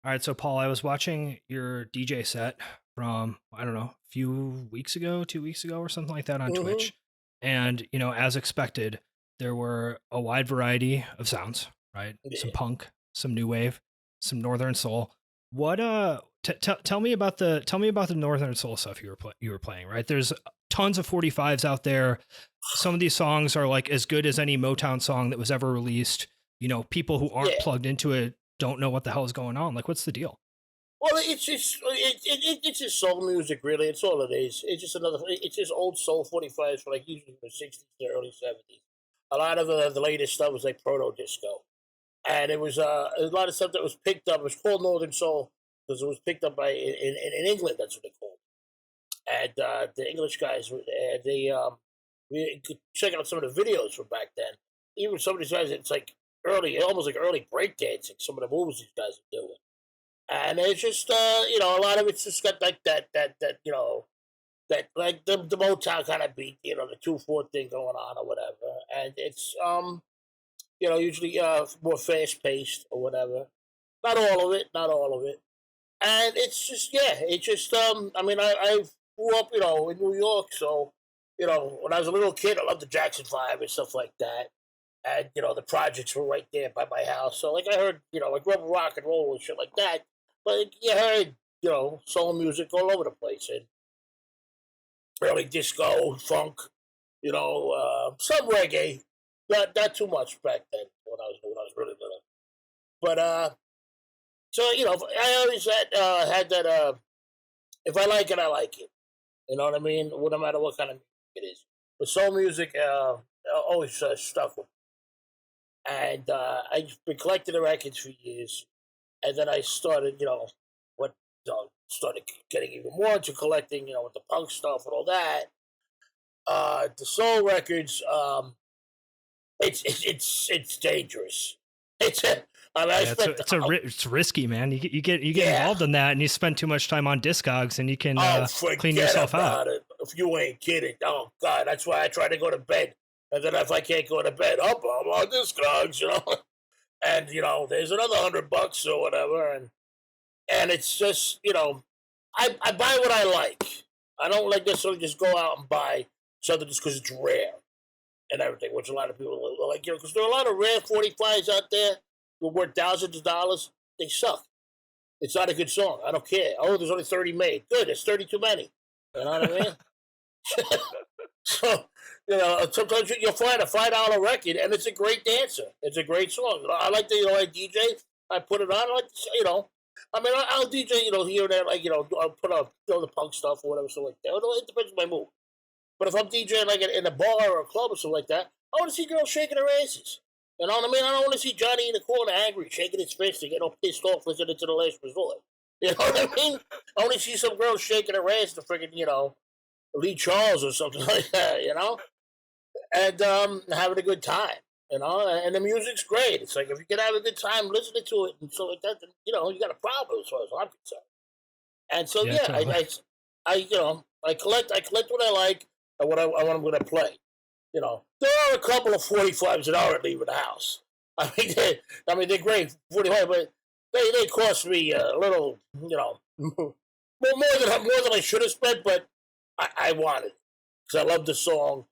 All right, so Paul, I was watching your DJ set from, I don't know, a few weeks ago, 2 weeks ago, or something like that on Hmm. Twitch. And, as expected, there were a wide variety of sounds, right? Some Yeah. punk, some new wave, some northern soul. What tell me about the northern soul stuff you were playing, right? There's tons of 45s out there. Some of these songs are like as good as any Motown song that was ever released. People who aren't Yeah. plugged into it don't know what the hell is going on. Like, what's the deal? Well, it's just soul music, really. It's all it is. It's just another. It's just old soul 45s for like usually from the 60s to early 70s. A lot of the latest stuff was like proto disco, and it was a lot of stuff that was picked up. It was called Northern Soul because it was picked up by in England. That's what they called it. And the English guys, we could check out some of the videos from back then. Even some of these guys, it's like early, almost like early breakdancing. Some of the moves these guys are doing. And it's just a lot of it's just got like that that like the Motown kind of beat, the 2/4 thing going on or whatever, and it's usually more fast paced or whatever. Not all of it, not all of it, and it's just it's just I mean I grew up in New York, so when I was a little kid I loved the Jackson Five and stuff like that. And the projects were right there by my house, so like I heard, I grew up with rock and roll and shit like that. But you heard, soul music all over the place, and early disco, funk, some reggae. Not too much back then when I was really little. But so I always had that. If I like it, I like it. You know what I mean? Well, no matter what kind of music it is. But soul music always stuck with me. And I've been collecting the records for years. And then I started, what started getting even more into collecting, with the punk stuff and all that. The soul records, it's dangerous. It's I mean, I Yeah, spent it's risky, man. You get yeah. involved in that, and you spend too much time on Discogs, and you can Oh, clean forget yourself out. about it. If you ain't kidding, oh God, that's why I try to go to bed. And then if I can't go to bed, I'm on Discogs. And there's another $100 or whatever, and it's just I buy what I like. I don't like necessarily just go out and buy something just because it's rare and everything, which a lot of people are like, because there are a lot of rare 45s out there who are worth thousands of dollars. They suck. It's not a good song. I don't care. Oh, there's only 30 made. Good. There's 30 too many. You know what I mean? So, sometimes you'll find a $5 record and it's a great dancer. It's a great song. I like to, I DJ. I put it on. I like, I mean, I'll DJ, here and there, like, I'll put up, the punk stuff or whatever, so like that. It depends on my mood. But if I'm DJing like in a bar or a club or something like that, I want to see girls shaking their asses. You know what I mean? I don't want to see Johnny in the corner angry, shaking his fist and getting all pissed off, listening to the last resort. You know what I mean? I want to see some girls shaking their ass to freaking, Lee Charles or something like that, and having a good time, and the music's great. It's like if you can have a good time listening to it and so like that, then, you got a problem as far as I'm concerned. And so Yeah, totally. I collect what I like and what I'm going to play. There are a couple of 45s that aren't leaving the house. They're great 45, but they cost me a little, more than I should have spent, but I wanted because I love the song,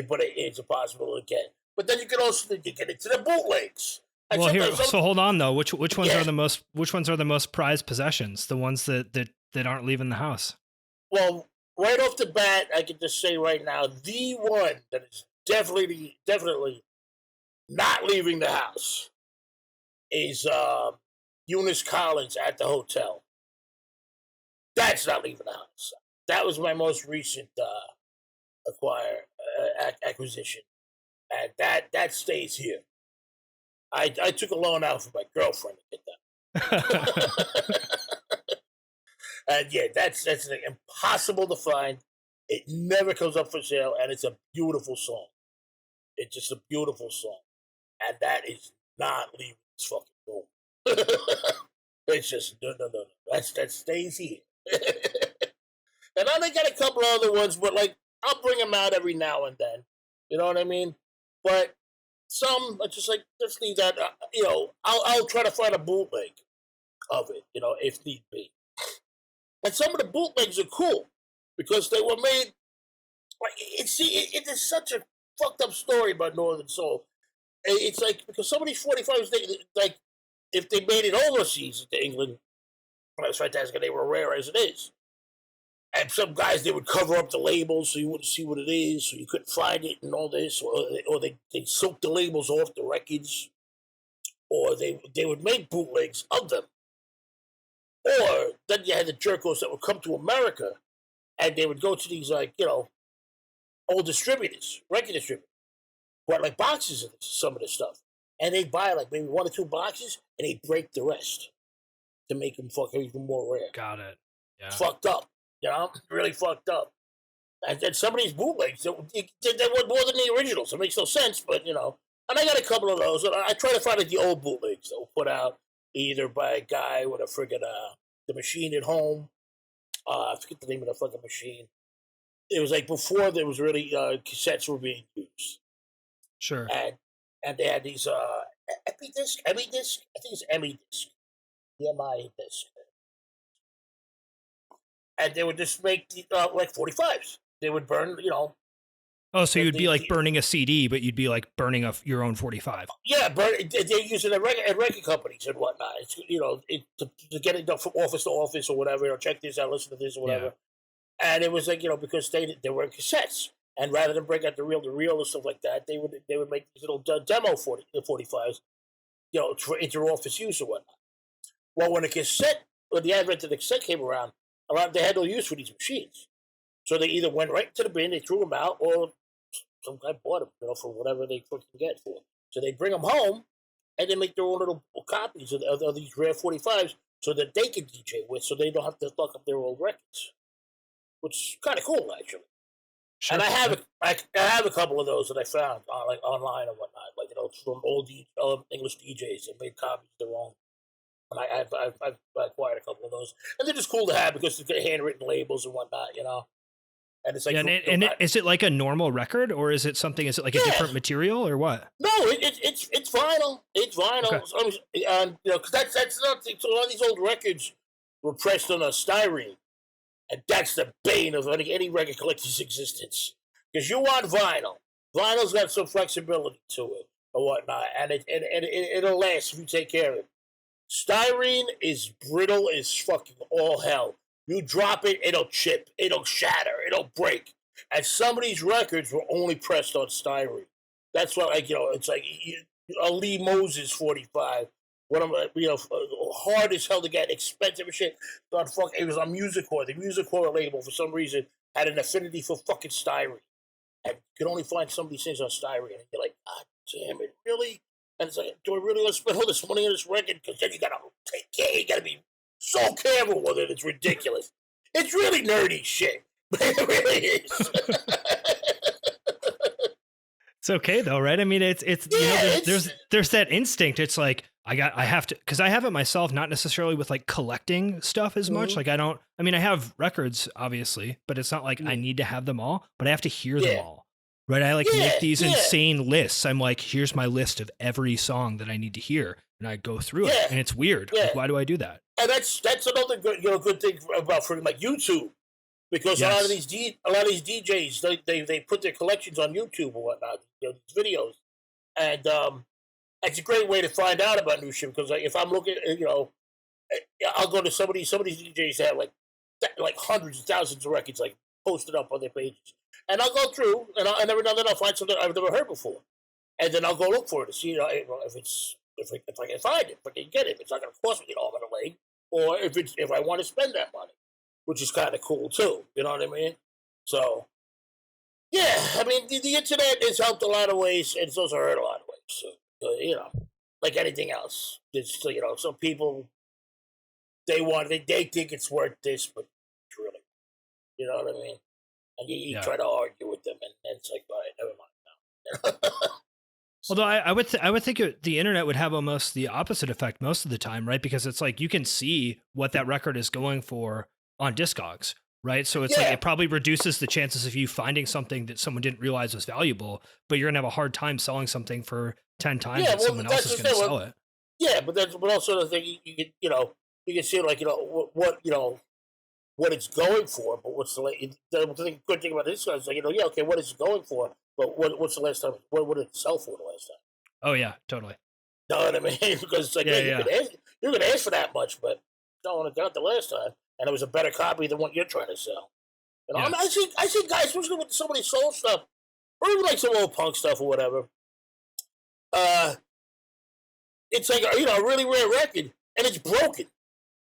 but it's impossible to get. But then you can also get into the bootlegs. And Well, here, sometimes, so hold on though. Which ones are yeah. the most prized possessions? The ones that aren't leaving the house. Well, right off the bat, I can just say right now, the one that is definitely not leaving the house is Eunice Collins at the hotel. That's not leaving the house. That was my most recent acquisition, and that stays here. I took a loan out for my girlfriend to get that. And yeah, that's like impossible to find. It never comes up for sale, and it's a beautiful song. It's just a beautiful song, and that is not leaving this fucking room. It's just no. That stays here. And I got a couple of other ones, but like I'll bring them out every now and then. You know what I mean? But some are just like let's leave that. I'll try to find a bootleg of it, if need be. And some of the bootlegs are cool because they were made. Like it is such a fucked up story about Northern Soul. It's like because some of these 45s, like if they made it overseas to England, well, that's fantastic. They were rare as it is. And some guys, they would cover up the labels so you wouldn't see what it is, so you couldn't find it and all this, or they soak the labels off the records, or they would make bootlegs of them. Or then you had the jerkos that would come to America, and they would go to these, like, old distributors, record distributors, who had, like, boxes of some of this stuff. And they'd buy, like, maybe 1 or 2 boxes, and they'd break the rest to make them fucking even more rare. Got it. Yeah. Fucked up. Really fucked up. And some of these bootlegs, they were more than the originals. It makes no sense, but, And I got a couple of those. And I try to find the old bootlegs that were put out either by a guy with a friggin' the machine at home. I forget the name of the fucking machine. It was like before there was really cassettes were being used. Sure. And they had these Emmy disc. I think it's Emmy disc. EMI disc. And they would just make like 45s. They would burn, Oh, so you'd be like burning a CD, but you'd be like burning your own 45. Yeah, they're using it at record companies and whatnot. It's to get it from office to office or whatever. Check this out, listen to this or whatever. Yeah. And it was like because they were in cassettes, and rather than break out the reel and stuff like that, they would make these little demo 45s, for inter-office use or whatnot. Well, when the advent of the cassette came around, they had no use for these machines, so they either went right to the bin, they threw them out, or some guy bought them, for whatever they could get for. So they bring them home, and they make their own little copies of these rare 45s, so that they can DJ with, so they don't have to fuck up their old records, which is kind of cool actually. Sure. And I have a couple of those that I found like online and whatnot, like from old English DJs that made copies of their own. And I've acquired a couple of those, and they're just cool to have because they've got handwritten labels and whatnot, And it's like, is it like a normal record, or is it something? Is it like a different material, or what? No, it's vinyl. It's vinyl, okay. And because that's not. So a lot of these old records were pressed on a styrene, and that's the bane of any record collector's existence. Because you want vinyl. Vinyl's got some flexibility to it or whatnot, and it'll last if you take care of it. Styrene is brittle as fucking all hell. You drop it, it'll chip, it'll shatter, it'll break. And some of these records were only pressed on styrene. That's why, it's like a Lee Moses 45. One of them, hard as hell to get, expensive as shit. It was on Music-Core. The Music-Core label, for some reason, had an affinity for fucking styrene. And you could only find some of these things on styrene. And you're like, God damn it, really? And it's like, do I really want to spend all this money on this record? Because then you got to take care. You got to be so careful with it. It's ridiculous. It's really nerdy shit. It really is. It's okay though, right? I mean, it's there's that instinct. It's like I have to, because I have it myself, not necessarily with like collecting stuff as much. Like I have records obviously, but it's not like I need to have them all, but I have to hear them all. Right? I make these insane lists. I'm like, here's my list of every song that I need to hear, and I go through it, and it's weird. Yeah. Like, why do I do that? And that's another good thing about freaking like YouTube, because a lot of these DJs they put their collections on YouTube or whatnot, these videos, and it's a great way to find out about new shit. Because if I'm looking, I'll go to some of these DJs that have like hundreds of thousands of records like posted up on their pages. And I'll go through, and every now and then I'll find something I've never heard before, and then I'll go look for it to see, if I can find it, if I can get it, if it's not going to cost me an arm and a leg, or if I want to spend that money, which is kind of cool too. You know what I mean? So, yeah, I mean the internet has helped a lot of ways, and it's also hurt a lot of ways. So, like anything else, it's some people they think it's worth this, but it's really, you know what I mean? And you try to argue with them, and it's like, all right, never mind now. Although I would think the internet would have almost the opposite effect most of the time, right? Because it's like you can see what that record is going for on Discogs, right? So it's like it probably reduces the chances of you finding something that someone didn't realize was valuable, but you're gonna have a hard time selling something for 10 times that someone else is gonna sell it. Yeah, but also the thing you you can see like what what it's going for, but what's the good thing about this guy is like yeah, okay, what it's going for, but what's the last time? What did it sell for the last time? Oh yeah, totally. Know what I mean? Because it's like you're gonna ask for that much, but don't want to got the last time, and it was a better copy than what you're trying to sell. You know, I see guys, especially with some of these soul stuff, or even like some old punk stuff or whatever. It's like a really rare record, and it's broken.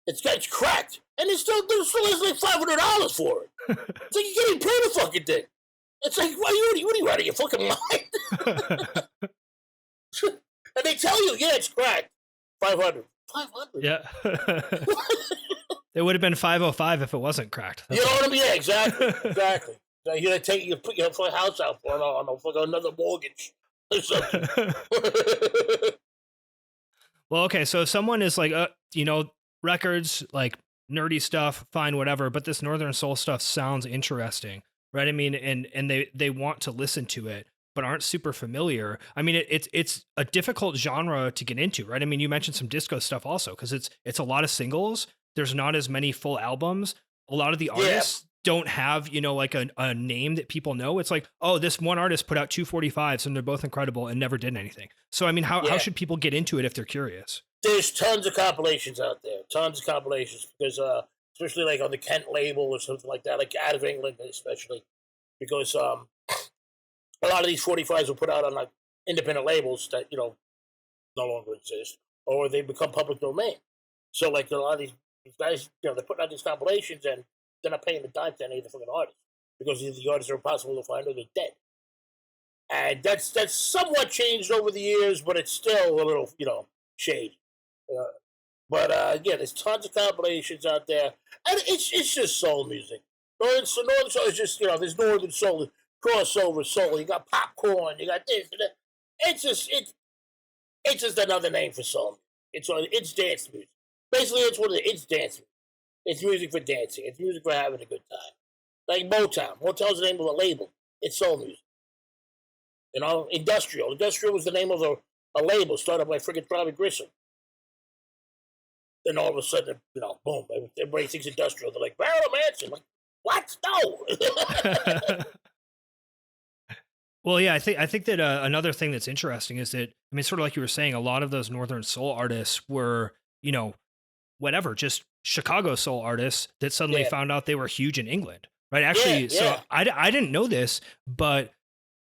It's cracked, and there's still like $500 for it. It's like you're getting paid a fucking thing. It's like, what are you out of your fucking mind? And they tell you, yeah, it's cracked. 500. 500. Yeah. It would have been 505 if it wasn't cracked. That's what I mean? Yeah, exactly. Exactly. So you're gonna you put your house out for another mortgage or something. Well, okay, so if someone is like, records, like nerdy stuff, fine, whatever, but this Northern Soul stuff sounds interesting, right? I mean, and they want to listen to it, but aren't super familiar. I mean, it's a difficult genre to get into, right? I mean, you mentioned some disco stuff also, because it's a lot of singles. There's not as many full albums. A lot of the artists don't have, like a name that people know. It's like, oh, this one artist put out 245s and they're both incredible and never did anything. So, I mean, how should people get into it if they're curious? There's tons of compilations out there, because especially like on the Kent label or something like that, like out of England especially, because a lot of these 45s were put out on like independent labels that no longer exist, or they become public domain. So like a lot of these guys, they're putting out these compilations and they're not paying the dime to any of the fucking artists because the artists are impossible to find or they're dead. And that's somewhat changed over the years, but it's still a little shady. But there's tons of compilations out there, and it's just soul music. Northern soul is just there's Northern soul, crossover soul. You got popcorn, you got this and that. It's just another name for soul. It's dance music. Basically, it's dance music. It's music for dancing. It's music for having a good time. Like Motown. Motown's the name of a label. It's soul music. Industrial. Industrial was the name of a label started by friggin' Bobby Grissom. Then all of a sudden, boom, everybody thinks industrial. They're like, Barrel Manson. Like, what? No. Well, yeah, I think that another thing that's interesting is that, I mean, sort of like you were saying, a lot of those Northern Soul artists were, just Chicago soul artists that suddenly found out they were huge in England, right? Actually, so I didn't know this, but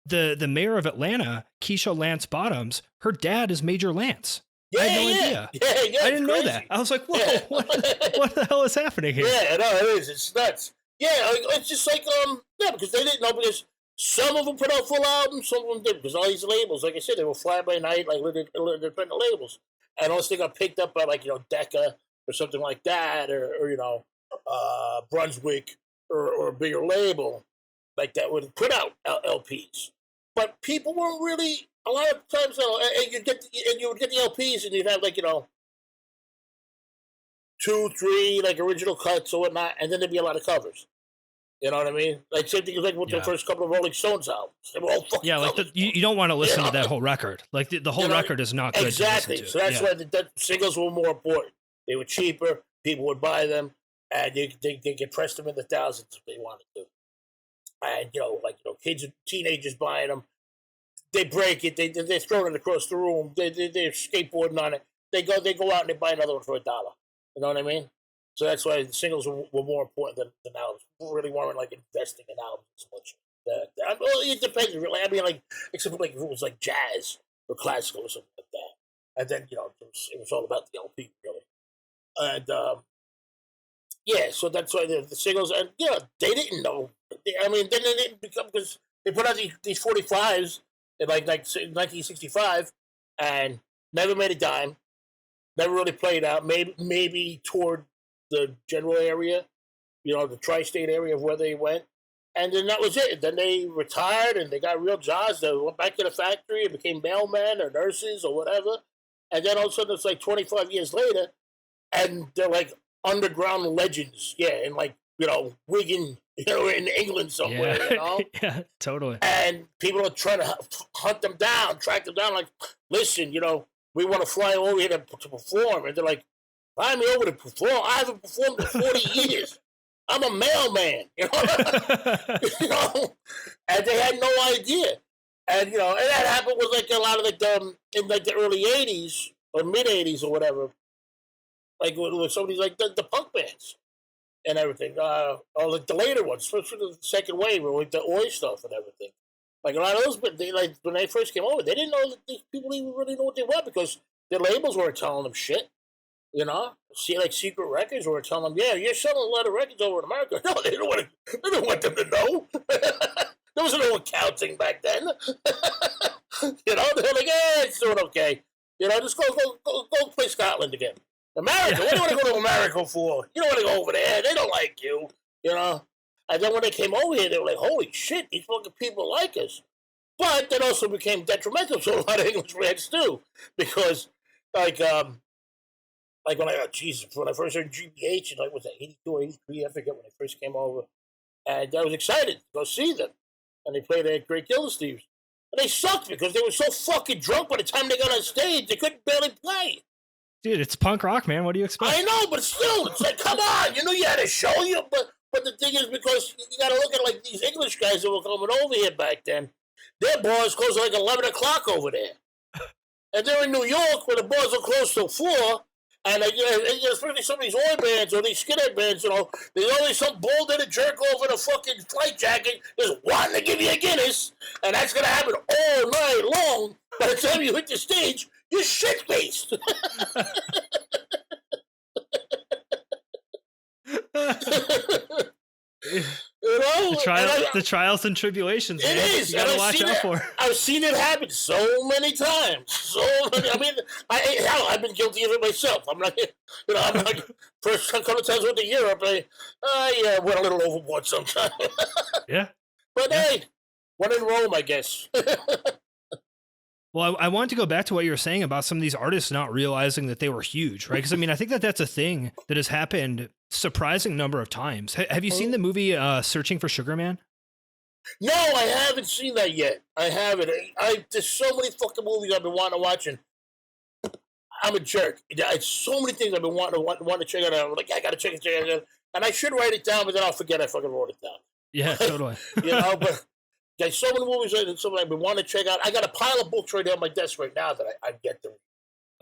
the mayor of Atlanta, Keisha Lance Bottoms, her dad is Major Lance. I had no idea. I didn't know that. I was like, whoa, what the hell is happening here? Yeah, no, it is. It's nuts. Yeah, it's just like, because they didn't know, because some of them put out full albums, some of them didn't, because all these labels, like I said, they were fly by night, like independent labels. And unless they got picked up by, like, Decca or something like that, or Brunswick or a bigger label, like that would put out LPs. But people weren't really, a lot of times, you would get the LPs and you'd have like, 2, 3 like original cuts or whatnot, and then there'd be a lot of covers. You know what I mean? Like same thing like with the first couple of Rolling Stones albums. They were all fucking covers. You don't want to listen to that whole record. Like the whole record is not good. Exactly. To listen to. So that's why the singles were more important. They were cheaper. People would buy them, and they could press them in the thousands if they wanted to. And kids, teenagers buying them. They break it. They're throwing it across the room. They're skateboarding on it. They go out and they buy another one for $1. You know what I mean? So that's why the singles were more important than albums. People really weren't like investing in albums as much. Well, it depends really. I mean, like except for like if it was like jazz or classical or something like that. And then it was all about the LP really. And so that's why the singles. And they didn't know. I mean, then they didn't become because they put out these 45s in like 1965 and never made a dime. Never really played out. Maybe toured the general area, the tri-state area of where they went. And then that was it. Then they retired and they got real jobs. They went back to the factory and became mailmen or nurses or whatever. And then all of a sudden it's like 25 years later and they're like underground legends. Yeah, in like, Wigan, in England somewhere, Yeah, totally. And people are trying to hunt them down, track them down, like, listen, we want to fly over here to perform. And they're like, invite me over to perform. I haven't performed in 40 years. I'm a mailman, you know? You know? And they had no idea. And, you know, and that happened with, like, a lot of, like, in, like, the early 80s or mid-80s or whatever. Like, with some of these, like, the punk bands and everything. Or, like, the later ones, especially the second wave, or, like, the oi stuff and everything. Like, a lot of those, but they, like, when they first came over, they didn't know that these people even really know what they were because their labels weren't telling them shit. You know? See, like, Secret Records were telling them, yeah, you're selling a lot of records over in America. No, they didn't want them to know. There was no accounting back then. You know, they're like, yeah, it's doing okay. You know, just go play Scotland again. America, what do you want to go to America for? You don't want to go over there. They don't like you. You know? And then when they came over here, they were like, holy shit, these fucking people like us. But that also became detrimental to a lot of English bands, too. Because, like when I first heard GBH, like, was that 82 or 83? I forget when I first came over. And I was excited to go see them. And they played at Great Gildersleeves. And they sucked because they were so fucking drunk by the time they got on stage, they couldn't barely play. Dude, it's punk rock, man. What do you expect? I know, but still, it's like, come on. You know you had a show. But the thing is, because you got to look at, like, these English guys that were coming over here back then, their bars closed at, like, 11 o'clock over there. And they're in New York where the bars are closed till 4. And, especially some of these oi bands or these skinhead bands, you know, there's always some bull-headed jerk over in a fucking flight jacket just wanting to give you a Guinness. And that's going to happen all night long. By the time you hit the stage, you're shit-faced. You know, the trials and tribulations. It man. is. You gotta watch out for. I've seen it happen so many times. I mean, I've been guilty of it myself. I'm not, you know, I'm like first couple of times went to Europe. I went a little overboard sometimes. Yeah. But hey, when in Rome, I guess. Well, I wanted to go back to what you were saying about some of these artists not realizing that they were huge, right? Because, I mean, I think that's a thing that has happened surprising number of times. Have you seen the movie Searching for Sugar Man? No, I haven't seen that yet. I haven't. There's so many fucking movies I've been wanting to watch, and I'm a jerk. It's so many things I've been wanting to check out. I'm like, I got to check it out. And I should write it down, but then I'll forget I fucking wrote it down. Yeah, totally. You know, but... There's so many movies and something I've been wanting to check out. I got a pile of books right there on my desk right now that I get to read.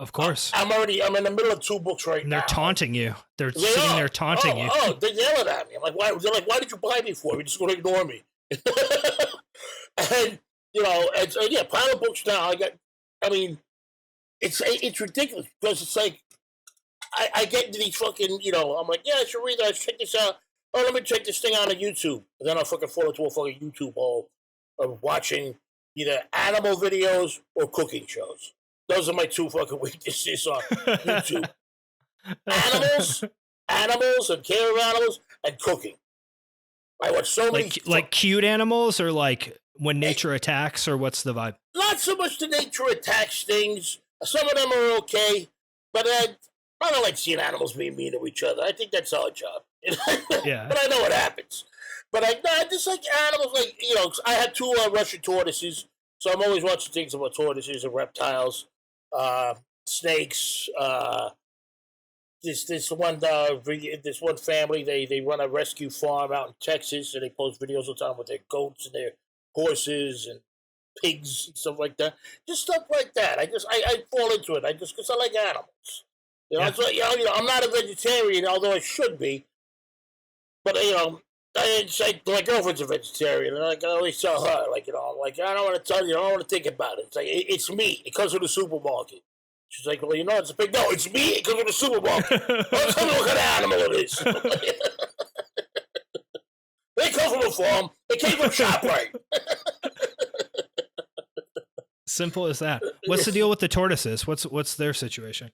Of course. I'm in the middle of 2 books right now. They're taunting you. They're sitting there taunting you. Oh, they're yelling at me. I'm like, why? They're like, why did you buy me for? You're just going to ignore me. And, you know, pile of books now. It's ridiculous because it's like, I get into these fucking, you know, I'm like, yeah, I should read that. I should check this out. Oh, let me check this thing out on YouTube. And then I'll fucking fall into a fucking YouTube hole of watching either animal videos or cooking shows. Those are my 2 fucking weaknesses on YouTube. Animals and care of animals and cooking. I watch so many... Like cute animals or like when nature attacks, or what's the vibe? Not so much the nature attacks things. Some of them are okay, but I don't like seeing animals being mean to each other. I think that's our job. Yeah. But I know what happens. But I just like animals, like, you know, I had 2 Russian tortoises, so I'm always watching things about tortoises and reptiles, snakes. This one family, they run a rescue farm out in Texas, and they post videos all the time with their goats and their horses and pigs and stuff like that. Just stuff like that. I fall into it. Because I like animals. You know, Yeah. so, you know, I'm not a vegetarian, although I should be. But, you know, it's like my girlfriend's a vegetarian, and I always tell her, like, you know, I'm like, I don't want to tell you, I don't want to think about it. It's like, it's meat. It comes from the supermarket. She's like, well, you know, it's a pig. No, it's meat. It comes from the supermarket. Don't tell me what kind of animal it is. They come from a farm. They came from ShopRite. Simple as that. What's the deal with the tortoises? What's their situation?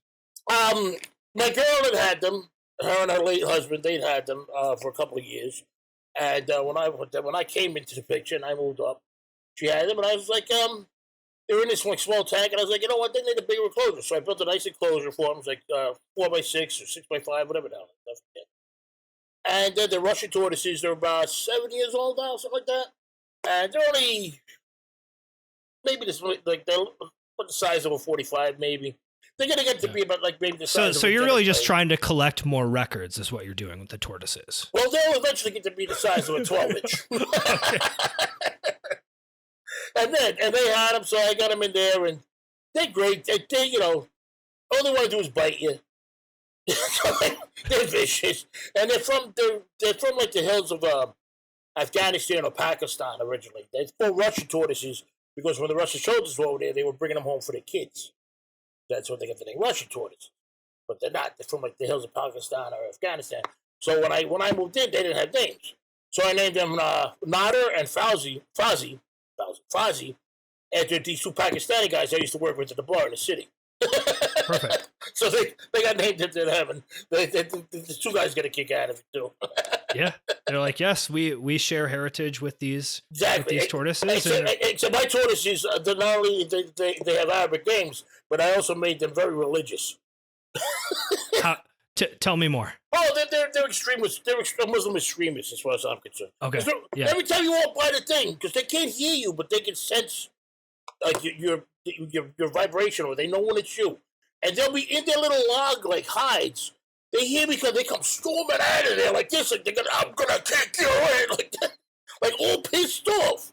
My girl had them. Her and her late husband, they'd had them for a couple of years. And when I came into the picture and I moved up, she had them, and I was like, they were in this like small tank, and I was like, you know what, they need a bigger enclosure. So I built a nice enclosure for them. It was like 4x6 or 6x5, whatever the hell. And then the Russian tortoises, they're about 7 years old now, something like that. And they're only maybe this like they're the size of a 45, maybe. they're gonna get to be about like maybe the size. So you're really just trying to collect more records, is what you're doing with the Tortoises. Well, they'll eventually get to be the size of a 12-inch. and they had them, so I got them in there, and they're great. They all they want to do is bite you. They're vicious, and they're from like the hills of Afghanistan or Pakistan originally. They're full Russian tortoises because when the Russian soldiers were over there, they were bringing them home for their kids. That's what they got the name Russian tortoise. But they're not. They're from like the hills of Pakistan or Afghanistan. So when I moved in, they didn't have names. So I named them Nader and Fauzi, after these two Pakistani guys I used to work with at the bar in the city. Perfect. So they got named into heaven. The two guys get a kick out of it too. Yeah, they're like, yes, we share heritage with these tortoises. Except my tortoises, not only they have Arabic names, but I also made them very religious. Tell me more. Oh, they're extremists. They're Muslim extremists, as far as I'm concerned. Okay. Yeah. Every time you walk by the thing, because they can't hear you, but they can sense like your vibration, or they know when it's you, and they'll be in their little log like hides. They hear me because they come storming out of there like this, like I'm gonna kick your head, like that, like all pissed off.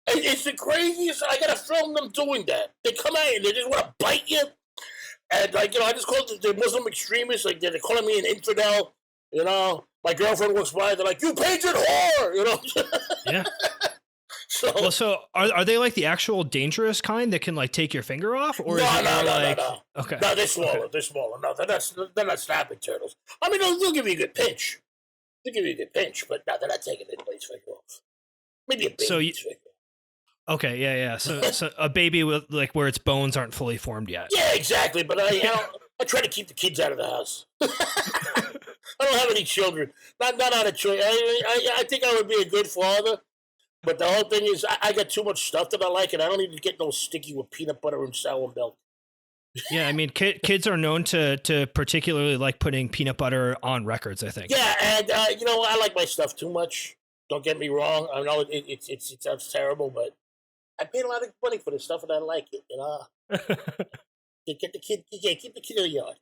And it's the craziest. I gotta film them doing that. They come out and they just want to bite you. And I just call them the Muslim extremists. Like they're calling me an infidel. My girlfriend walks by. They're like, "You painted whore." Yeah. So are they like the actual dangerous kind that can like take your finger off, or no. Okay. No, they're smaller. Okay. They're smaller. No, they're not snapping turtles. I mean, they'll give you a good pinch. They'll give you a good pinch, but no, they're not taking anybody's finger off. Maybe a baby's finger. Okay, yeah. So a baby with like where its bones aren't fully formed yet. Yeah, exactly. But I try to keep the kids out of the house. I don't have any children. Not out of choice. I think I would be a good father. But the whole thing is, I got too much stuff that I like, and I don't need to get no sticky with peanut butter and sour milk. Yeah, I mean, kids are known to particularly like putting peanut butter on records, I think. Yeah, and I like my stuff too much. Don't get me wrong. I know it sounds terrible, but I paid a lot of money for this stuff, and I like it. Keep the kid in the yard.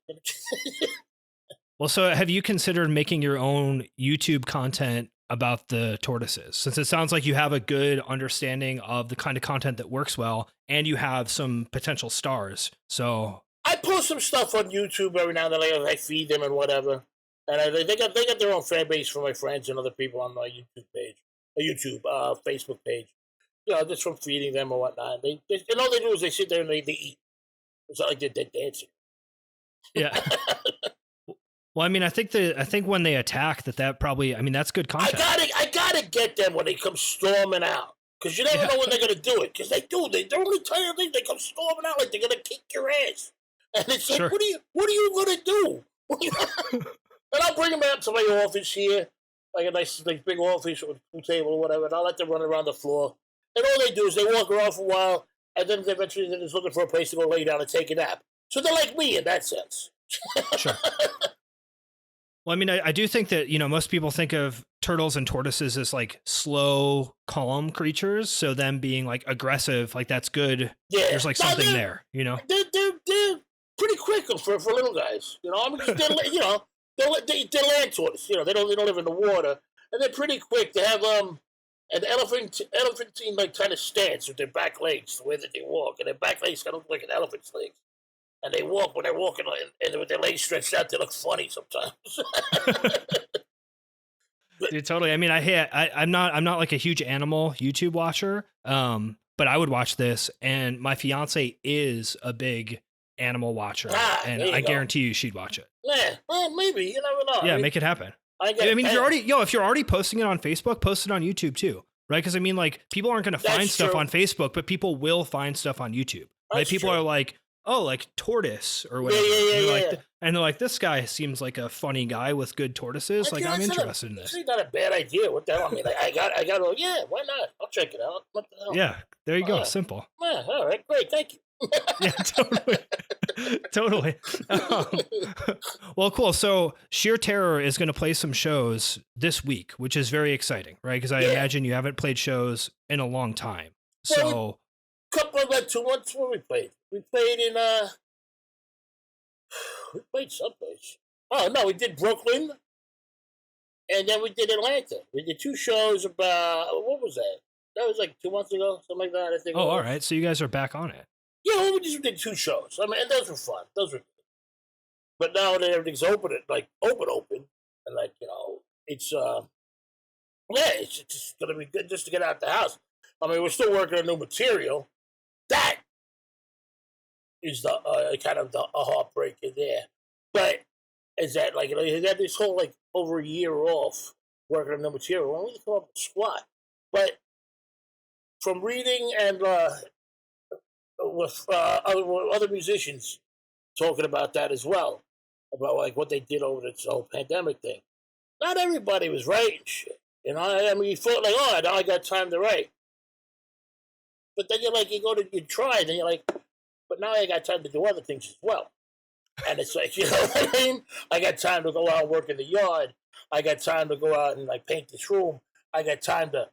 Well, so have you considered making your own YouTube content about the tortoises, since it sounds like you have a good understanding of the kind of content that works well, and you have some potential stars? So I post some stuff on YouTube every now and then. I feed them and whatever, and they got their own fan base for my friends and other people on my Facebook page. Just from feeding them or whatnot. They all they do is they sit there and they eat. It's not like they're dancing. Yeah. Well, I mean, I think when they attack, that probably, I mean, that's good content. I gotta get them when they come storming out, because you never know when they're gonna do it. Because they do. They're only tiny things. They come storming out like they're gonna kick your ass, and it's like, what are you gonna do? And I'll bring them out to my office here, like a nice big office with a table or whatever, and I'll let them run around the floor. And all they do is they walk around for a while, and then eventually they're just looking for a place to go lay down and take a nap. So they're like me in that sense. Sure. Well, I mean, I do think that, most people think of turtles and tortoises as like slow, calm creatures. So them being like aggressive, like that's good. Yeah. There's like something there, They're pretty quick for little guys. I mean, they're land tortoises. They don't live in the water, and they're pretty quick. They have an elephantine like kind of stance with their back legs, the way that they walk, and their back legs kind of look like an elephant's legs. And they walk when they're walking, and with their legs stretched out, they look funny sometimes. Dude, totally. I mean, I'm not like a huge animal YouTube watcher, but I would watch this, and my fiance is a big animal watcher, and I guarantee you she'd watch it. Yeah, well, maybe, you never know. Yeah, make it happen. If you're already posting it on Facebook, post it on YouTube too, right? Because I mean, like, people aren't going to find stuff on Facebook, but people will find stuff on YouTube. Right? People are like, oh, like Tortoise or whatever. Yeah. And they're like, this guy seems like a funny guy with good tortoises. Like, I'm interested in this. It's not a bad idea. What the hell? I mean, I got. Yeah, why not? I'll check it out. What the hell? Yeah, there you go. Simple. Yeah, all right, great, thank you. Yeah, totally. Well, cool. So Sheer Terror is going to play some shows this week, which is very exciting, right? Because I imagine you haven't played shows in a long time. So, couple of 2 months where we played. We played in We played someplace. Oh no, we did Brooklyn, and then we did Atlanta. We did 2 shows about what was that? That was like 2 months ago, something like that. I think. Oh, all right. So you guys are back on it. Yeah, we just did 2 shows. I mean, and those were fun. Those were good. But now that everything's open, and like it's it's just gonna be good just to get out the house. I mean, we're still working on new material. That is the kind of a heartbreaker there. But is that like you got this whole like over a year off working on new material? Well, we come up with squat. But from reading and with other musicians talking about that as well, about like what they did over this whole pandemic thing. Not everybody was writing shit. You know, I mean, you thought like, oh, now I got time to write. But then you try, and then you're like, but now I got time to do other things as well. And it's like, you know what I mean? I got time to go out and work in the yard. I got time to go out and like paint this room. I got time to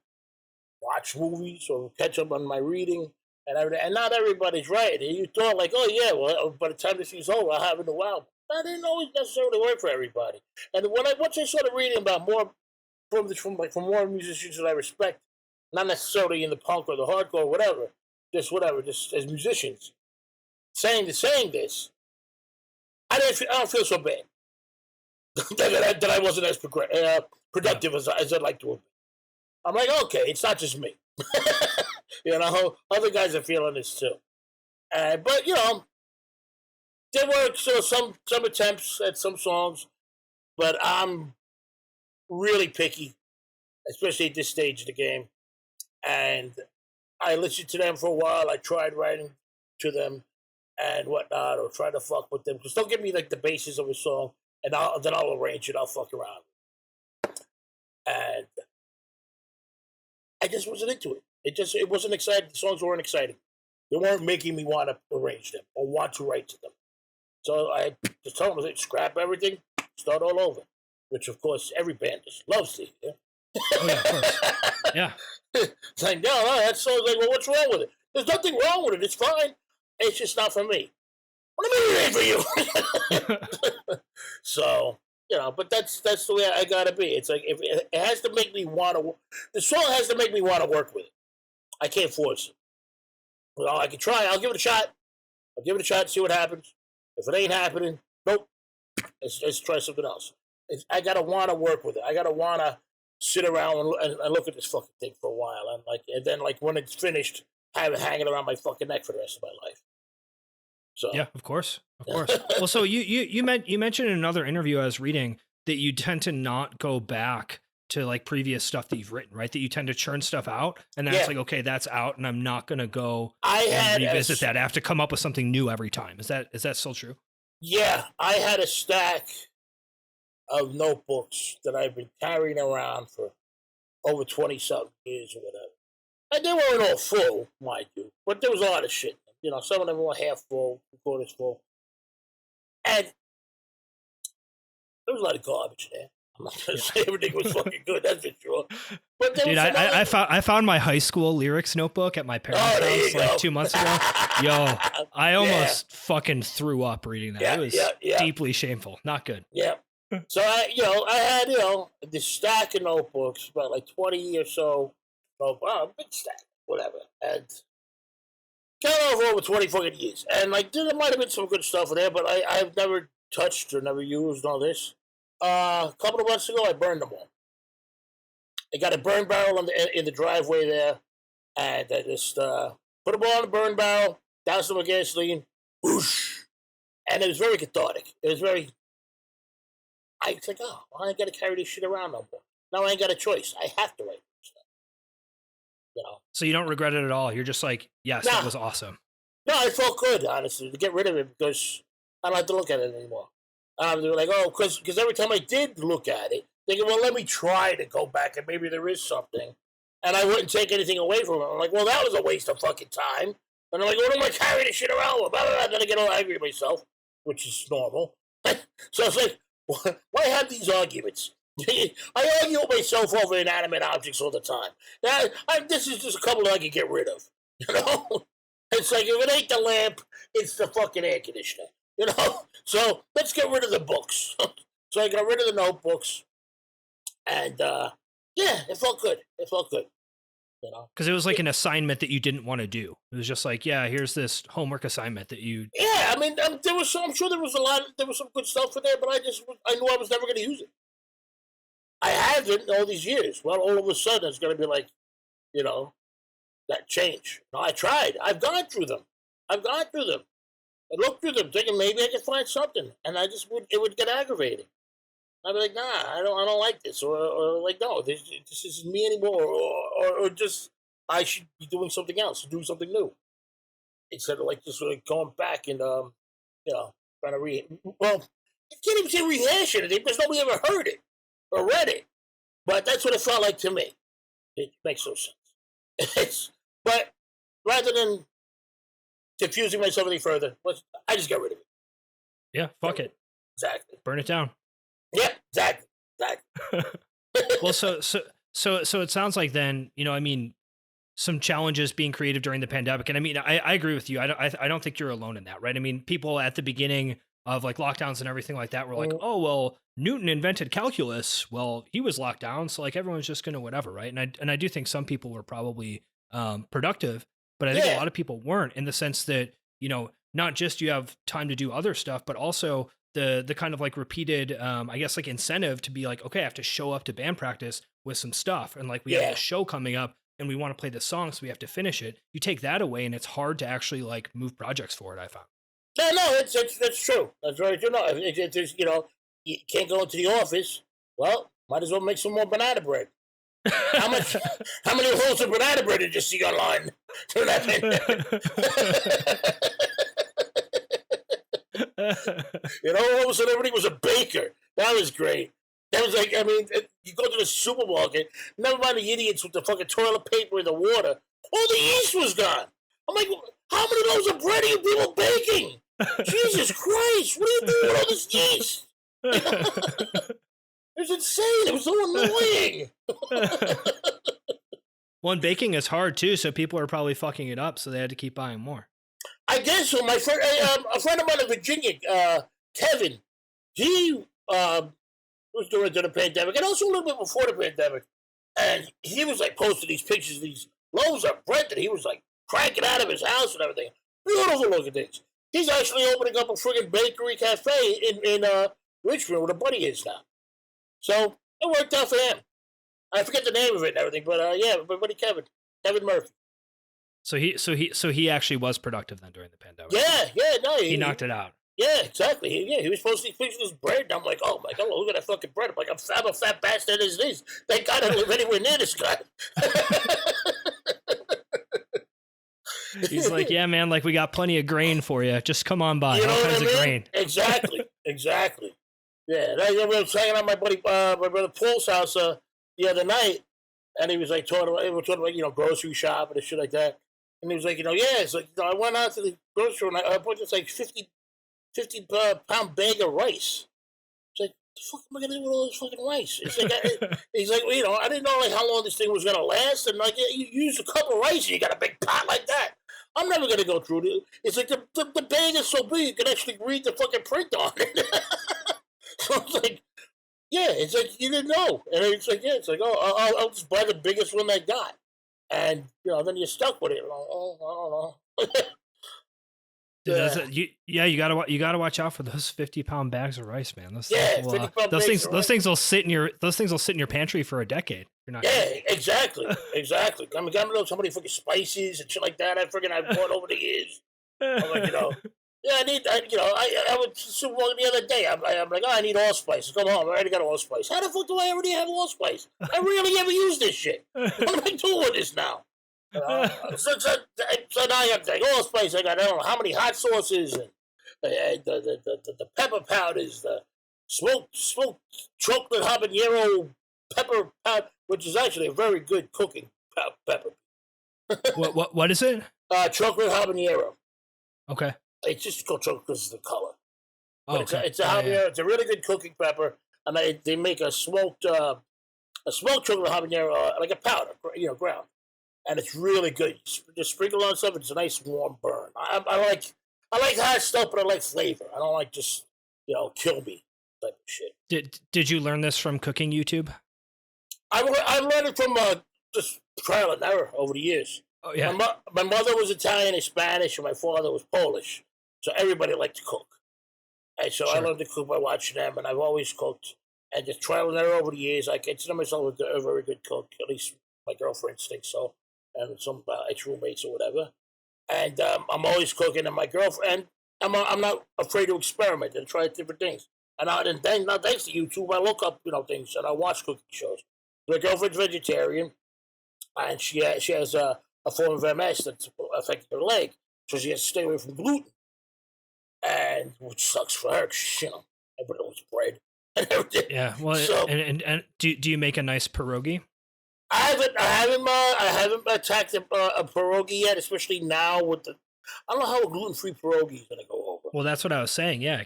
watch movies or catch up on my reading and everything. And not everybody's right. And you thought like, oh yeah, well, by the time this is over, I'll have a new album. That didn't always necessarily work for everybody. And once I started reading about more from more musicians that I respect, not necessarily in the punk or the hardcore or whatever, just as musicians, saying this, I don't feel so bad that I wasn't as productive as I'd like to have been. I'm like, okay, it's not just me. You know, other guys are feeling this too. But you know, there were some attempts at some songs, but I'm really picky, especially at this stage of the game. And I listened to them for a while. I tried writing to them and whatnot, or try to fuck with them. Because don't give me like the basis of a song, and then I'll arrange it. I'll fuck around, and I just wasn't into it. It wasn't exciting. The songs weren't exciting. They weren't making me want to arrange them or want to write to them. So I just told them, scrap everything, start all over. Which of course every band just loves to hear. Oh yeah, of course. Yeah. It's like, no, that song's like, well, what's wrong with it? There's nothing wrong with it. It's fine. It's just not for me. What do you mean it ain't for you? So, you know, but that's the way I gotta be. It's like, if it has to make me want to, the song has to make me want to work with it. I can't force it. Well, I can try. I'll give it a shot. I'll give it a shot and see what happens. If it ain't happening, nope. Let's try something else. I gotta want to work with it. I gotta want to sit around and look at this fucking thing for a while, and then when it's finished, have it hanging around my fucking neck for the rest of my life. So yeah, of course. Well, so you mentioned in another interview I was reading that you tend to not go back to like previous stuff that you've written, right? That you tend to churn stuff out, and then it's like, okay, that's out, and I'm not gonna go revisit that. I have to come up with something new every time. Is that still true? Yeah, I had a stack of notebooks that I've been carrying around for over 20-something years or whatever. And they weren't all full, mind you, but there was a lot of shit. You know, some of them were half full, quarters full. And there was a lot of garbage there. I'm not going to say everything was fucking good, that's for sure. But dude, I found my high school lyrics notebook at my parents' house like 2 months ago. Yo, I almost fucking threw up reading that. It was deeply shameful. Not good. Yeah. So I had this stack of notebooks, about like 20 or so. Big stack, whatever. And got over 20 fucking years. And like there might have been some good stuff in there, but I've never touched or never used all this. A couple of months ago, I burned them all. I got a burn barrel in the driveway there, and I just put them all in the burn barrel, doused them with gasoline, whoosh, and it was very cathartic. It was very. I was like, oh, well, I ain't got to carry this shit around no more. Now I ain't got a choice. I have to write this stuff. You know. So you don't regret it at all. You're just like, yes, it was awesome. No, I felt good, honestly, to get rid of it because I don't have to look at it anymore. They were like, oh, because every time I did look at it, thinking, well, let me try to go back and maybe there is something. And I wouldn't take anything away from it. I'm like, well, that was a waste of fucking time. And I'm like, what am I carrying this shit around with? Blah, blah, blah. Then I get all angry at myself, which is normal. So it's like, why have these arguments? I argue with myself over inanimate objects all the time. This is just a couple that I can get rid of. You know? It's like, if it ain't the lamp, it's the fucking air conditioner. You know, so let's get rid of the books. So I got rid of the notebooks, and yeah, it felt good. It felt good. You know, because it was like an assignment that you didn't want to do. It was just like, yeah, here's this homework assignment that you. Yeah, I mean, there was some. I'm sure there was there was some good stuff in there, but I knew I was never going to use it. I haven't all these years. Well, all of a sudden, it's going to be like, you know, that change. No, I tried. I've gone through them. I looked through them, thinking maybe I could find something, and it would get aggravating. I'd be like, nah, I don't like this, or like, no, this isn't me anymore, or just I should be doing something else, doing something new, instead of like just sort of going back and you know, trying to well, I can't even say rehash anything because nobody ever heard it or read it, but that's what it felt like to me. It makes no sense. But rather than confusing myself any further, I just got rid of it. Yeah, fuck it. Exactly. Burn it down. Yeah, exactly. Well, so it sounds like then, you know, I mean, some challenges being creative during the pandemic, and I mean, I agree with you. I don't think you're alone in that, right? I mean, people at the beginning of like lockdowns and everything like that were like, oh well, Newton invented calculus. Well, he was locked down, so like everyone's just gonna whatever, right? And I do think some people were probably productive, but I think a lot of people weren't, in the sense that, you know, not just you have time to do other stuff, but also the kind of like repeated, I guess, like incentive to be like, okay, I have to show up to band practice with some stuff, and like we have a show coming up and we want to play the song, so we have to finish it. You take that away and it's hard to actually like move projects forward, I found. No, that's true. That's very true. No, there's, you know, you can't go into the office. Well, might as well make some more banana bread. How many rolls of banana bread did you see online? You know, all of a sudden everybody was a baker. That was great. That was like, I mean, you go to the supermarket, never mind the idiots with the fucking toilet paper and the water. All the yeast was gone. I'm like, how many loaves of bread are you people baking? Jesus Christ, what are you doing with all this yeast? It was insane. It was so annoying. Well, and baking is hard too, so people are probably fucking it up, so they had to keep buying more. I guess so. My friend, a friend of mine in Virginia, Kevin, he was during the pandemic, and also a little bit before the pandemic, and he was like posting these pictures of these loaves of bread that he was like cranking out of his house and everything. Beautiful looking things. He's actually opening up a friggin' bakery cafe in Richmond, where the buddy is now. So it worked out for him. I forget the name of it and everything, but yeah, my buddy Kevin Murphy. So he actually was productive then during the pandemic. Yeah, no, he knocked it out. Yeah, exactly. He was posting pictures of his bread, and I'm like, oh my god, look at that fucking bread. I'm like, I'm a fat bastard as it is. Thank God I don't live anywhere near this guy. He's like, yeah, man, like we got plenty of grain for you. Just come on by. You know all kinds what I mean? of grain. Exactly. Yeah, I was hanging out at my brother Paul's house the other night, and he was like talking about you know, grocery shop and shit like that. And he was like, you know, yeah, it's like, you know, I went out to the grocery store and I bought this like 50 pound bag of rice. It's like, the fuck am I gonna do with all this fucking rice? It's like, he's like, well, you know, I didn't know like how long this thing was gonna last, and like, you use a cup of rice and you got a big pot like that. I'm never gonna go through it. It's like the bag is so big you can actually read the fucking print on it. So it's like, yeah, it's like you didn't know, and it's like, yeah, it's like, oh, I'll just buy the biggest one I got, and you know, then you're stuck with it. Like, oh, I don't know. Dude, you gotta watch out for those 50-pound bags of rice, man. Those things will sit in your pantry for a decade. You're not. Yeah, exactly. I mean, got so many fucking spices and shit like that. I've bought over the years. I'm like, you know, yeah, I went to the supermarket the other day. I'm like, oh, I need allspice. Come on, I already got allspice. How the fuck do I already have allspice? I rarely ever use this shit. What am I doing with this now? So now I have like allspice. I got, I don't know how many hot sauces and the pepper powders, the smoked chocolate habanero pepper powder, which is actually a very good cooking pepper. What is it? Chocolate habanero. Okay. It's just called chocolate because of the color. Oh, okay. It's a habanero. Yeah. It's a really good cooking pepper, and they make a smoked chocolate habanero like a powder, you know, ground, and it's really good. Just sprinkle on stuff. It's a nice warm burn. I I like hot stuff, but I like flavor. I don't like just, kill me type of shit. Did you learn this from cooking YouTube? I learned it from just trial and error over the years. Oh yeah. My mother was Italian and Spanish, and my father was Polish. So everybody liked to cook. And so I learned to cook by watching them, and I've always cooked. And just trial and error over the years, I consider myself a very good cook. At least my girlfriend thinks so, and some ex-roommates or whatever. And I'm always cooking, and my girlfriend, I'm not afraid to experiment and try different things. And then thanks to YouTube, I look up things, and I watch cooking shows. My girlfriend's vegetarian, and she has a form of MS that's affecting her leg, so she has to stay away from gluten. And which sucks for her, because everybody knows bread. Yeah, well, so, and do you make a nice pierogi? I haven't attacked a pierogi yet, especially now with the. I don't know how a gluten-free pierogi is gonna go over. Well, that's what I was saying. Yeah,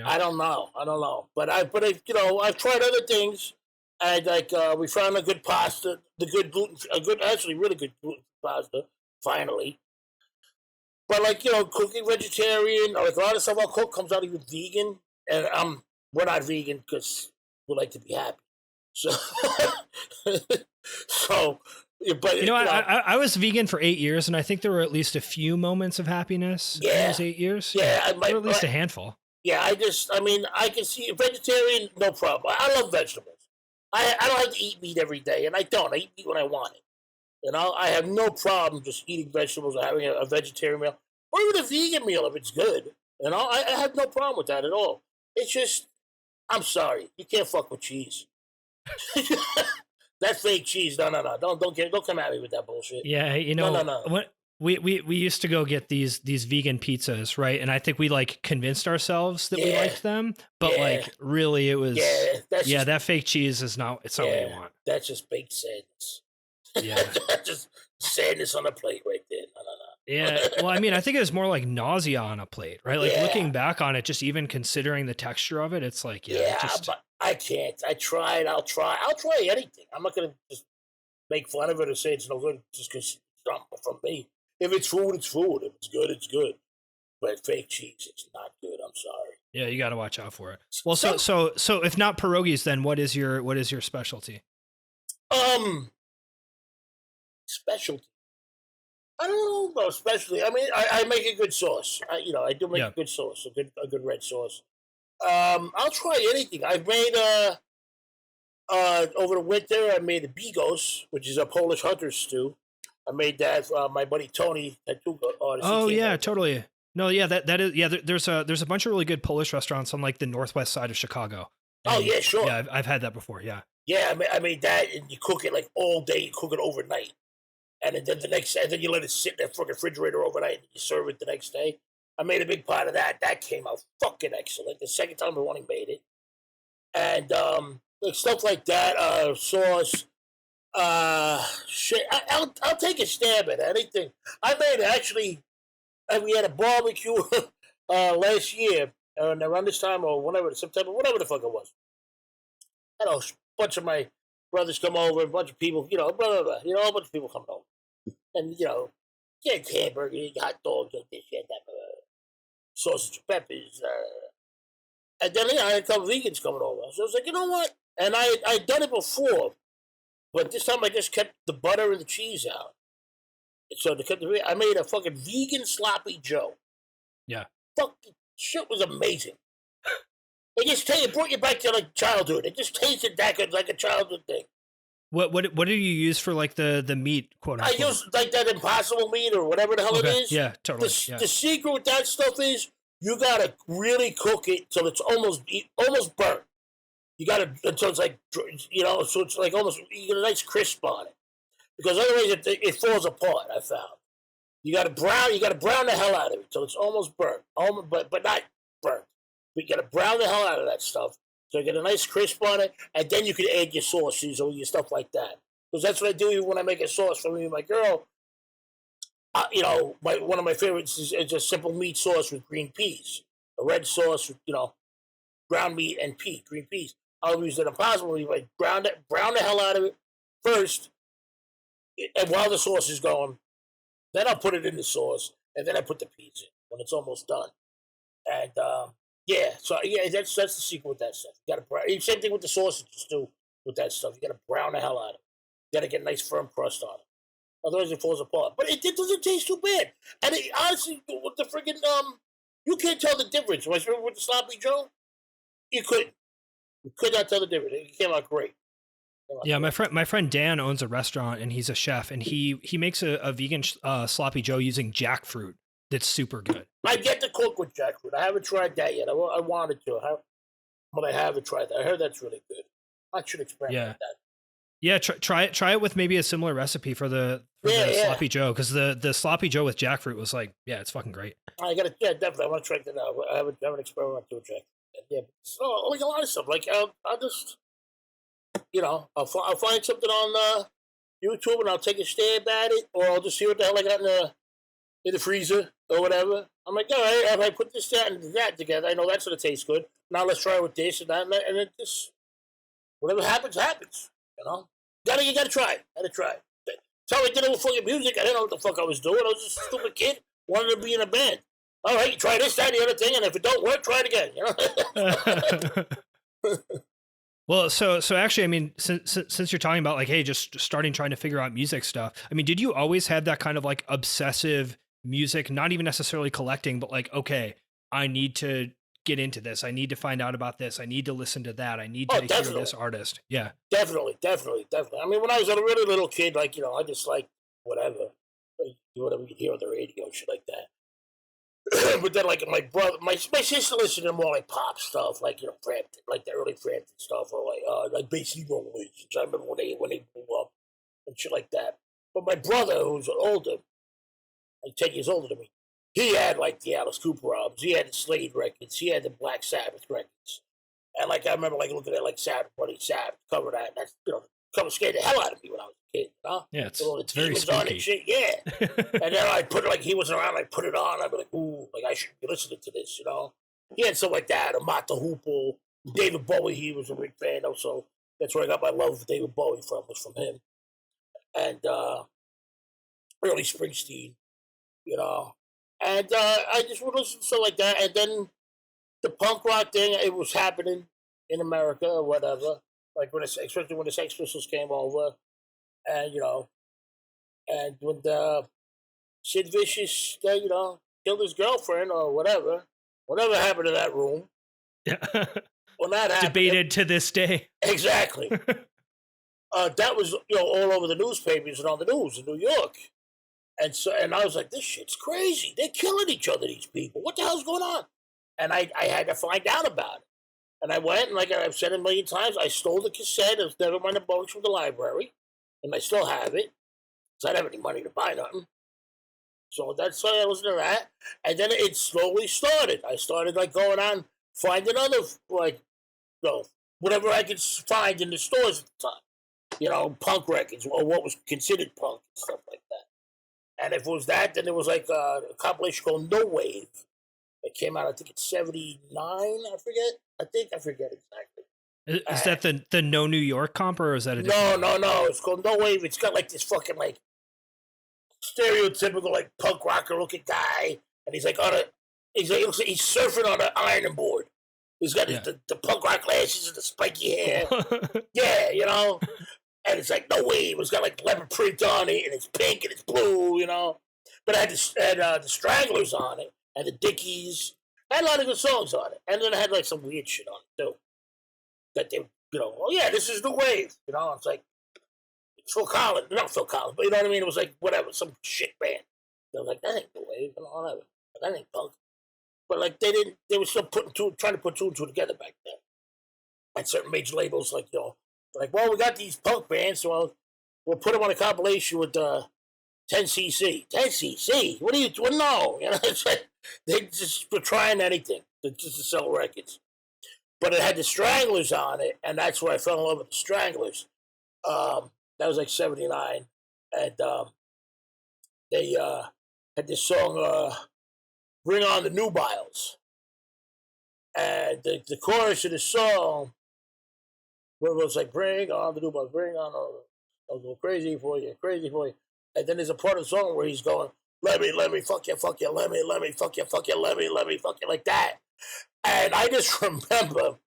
I don't know, but I've tried other things, and we found a good pasta, really good gluten pasta, finally. But cooking vegetarian, or a lot of stuff I'll cook comes out even vegan, and we're not vegan because we like to be happy. So, but I was vegan for 8 years, and I think there were at least a few moments of happiness in those 8 years. Yeah, or at least a handful. Yeah, I can see vegetarian, no problem. I love vegetables. I don't have to eat meat every day, and I don't. I eat meat when I want it. I have no problem just eating vegetables or having a vegetarian meal, or even a vegan meal if it's good. I have no problem with that at all. It's just, I'm sorry, you can't fuck with cheese. That's fake cheese. No. Don't come at me with that bullshit. Yeah, No. What we used to go get these vegan pizzas, right? And I think we convinced ourselves that we liked them, but really it was that fake cheese is not. It's not what you want. That's just baked sadness. Yeah, that's just sadness on a plate right there. No. Yeah, well, I think it was more like nausea on a plate, right? Looking back on it, just even considering the texture of it, it's but I can't. I tried. I'll try anything. I'm not gonna just make fun of it or say it's no good just because it's not from me. If it's food, it's food. If it's good, it's good. But fake cheese, it's not good. I'm sorry. Yeah, you got to watch out for it. Well, so if not pierogies, then what is your specialty? Specialty. I don't know about specialty. I make a good sauce. I do make a good sauce, a good red sauce. I'll try anything. I've made over the winter. I made a bigos, which is a Polish hunter stew. I made that for my buddy Tony, tattoo artist. Oh yeah, totally. No, yeah, that is There's a bunch of really good Polish restaurants on the northwest side of Chicago. And, yeah, sure. Yeah, I've had that before. Yeah. Yeah, I made that, and you cook it all day. You cook it overnight. And then the next day, then you let it sit in the fucking refrigerator overnight, and you serve it the next day. I made a big pot of that. That came out fucking excellent. The second time I made it. And stuff like that, sauce, shit. I'll take a stab at anything. I made actually, we had a barbecue last year, around this time or whenever, September, whatever the fuck it was. I had a bunch of my brothers come over, a bunch of people, a bunch of people coming over. And, get hamburger, hot dogs, this, that, sausage, peppers. And then I had a couple vegans coming over. So I was like, you know what? And I'd done it before, but this time I just kept the butter and the cheese out. So I made a fucking vegan sloppy Joe. Yeah. Fucking shit was amazing. It brought you back to childhood. It just tasted that good, like a childhood thing. What do you use for the meat, quote unquote? I use that Impossible meat or whatever the hell it is. Yeah, totally. The secret with that stuff is you gotta really cook it till it's almost burnt. You gotta until it's so it's almost, you get a nice crisp on it, because otherwise it falls apart. I found you gotta brown the hell out of it till it's almost burnt, but not burnt. But you gotta brown the hell out of that stuff. So you get a nice crisp on it, and then you can add your sauces or your stuff like that. Because that's what I do when I make a sauce for me and my girl. One of my favorites is just simple meat sauce with green peas. A red sauce with, ground meat and green peas. I'll use that Impossible meat, brown the hell out of it first, and while the sauce is going, then I'll put it in the sauce, and then I put the peas in. when it's almost done. And yeah, so yeah, that's the secret with that stuff. You got to same thing with the sausages too. With that stuff, you got to brown the hell out of it. You got to get a nice firm crust on it. Otherwise, it falls apart. But it doesn't taste too bad. And honestly, with the friggin' you can't tell the difference. With the sloppy Joe, you couldn't. You could not tell the difference. It came out great. Yeah, my friend Dan owns a restaurant and he's a chef, and he makes a vegan sloppy Joe using jackfruit. That's super good. I get to cook with jackfruit. I haven't tried that yet. I wanted to, but I haven't tried that. I heard that's really good. I should experiment with that. Yeah, try it with maybe a similar recipe for the sloppy Joe, because the sloppy Joe with jackfruit was like, yeah, it's fucking great. I gotta, definitely. I want to try that out. I haven't experimented with jackfruit. Yeah, so like a lot of stuff. Like I'll just, I'll find something on YouTube and I'll take a stab at it, or I'll just see what the hell I got in the freezer or whatever. I'm like, all right, if I put this, that, and that together, I know that's gonna taste good. Now let's try it with this and that, and it just whatever happens. You gotta try it. Gotta try it. That's how I did it with fucking music. I didn't know what the fuck I was doing. I was just a stupid kid, wanted to be in a band. All right, you try this, that, the other thing, and if it don't work, try it again. Well, so actually, I mean, since you're talking about like, hey, just trying to figure out music stuff. I mean, did you always have that kind of like obsessive music, not even necessarily collecting, but like, okay, I need to get into this. I need to find out about this. I need to listen to that. I need to hear this artist. Yeah. Definitely. I mean, when I was a really little kid, like, I just like whatever you hear on the radio, shit like that. But then, like, my brother, my sister listened to more like pop stuff, like, Frampton, like the early Frampton stuff, or like Basie Rollers. I remember when they blew up and shit like that. But my brother, who's older, like 10 years older than me, he had like the Alice Cooper albums, he had the Slade records, he had the Black Sabbath records, and like I remember like looking at like Bloody Sabbath, cover that, and that's cover scared the hell out of me when I was a kid. Yeah, it's very spooky. On and shit, yeah. And then I put it like he wasn't around, I put it on, I'd be like, ooh, like I should be listening to this, He had stuff like that, or Mata Hoople, David Bowie. He was a big fan, so that's where I got my love for David Bowie was from him, and early Springsteen, And I just would listen to stuff like that. And then the punk rock thing, it was happening in America or whatever. Like especially when the Sex Pistols came over. And, and when Sid Vicious, killed his girlfriend or whatever happened to that room. Yeah. When that happened. Debated to this day. Exactly. That was, all over the newspapers and on the news in New York. And I was like, this shit's crazy. They're killing each other, these people. What the hell's going on? And I had to find out about it. And I went, and like I've said a million times, I stole the cassette of Nevermind the Bollocks from the library. And I still have it. Because I didn't have any money to buy nothing. So that's why I listened to that. And then it slowly started. I started like going on, finding other, like, whatever I could find in the stores at the time. Punk records, or what was considered punk and stuff like that. And if it was that, then there was like a compilation called No Wave. It came out, I think it's 79, I forget exactly. Is that the No New York comp, or is that a different No. It's called No Wave. It's got like this fucking like stereotypical like punk rocker looking guy. And he's like he's surfing on an ironing board. He's got the punk rock glasses and the spiky hair. Yeah, And it's like No Wave. It's got like leopard print on it, and it's pink and it's blue, But I had the Stranglers on it, and the Dickies. I had a lot of good songs on it, and then I had like some weird shit on it too. That they, this is New Wave. It's like it's Phil Collins, not Phil Collins, but you know what I mean. It was like whatever, some shit band. They were like, that ain't New Wave, whatever. That ain't punk. But like they were still trying to put two and two together back then. And certain major labels like like, well, we got these punk bands, so we'll put them on a compilation with 10cc. 10cc? What are you doing? No. It's like, they just were trying anything just to sell records. But it had the Stranglers on it, and that's where I fell in love with the Stranglers. That was like 79. And they had this song, Bring On the Nubiles. And the chorus of the song, where it was like, bring on the Nubiles, bring on, I'll go crazy for you. And then there's a part of the song where he's going, let me fuck you, let me fuck you, let me fuck you, like that. And I just remember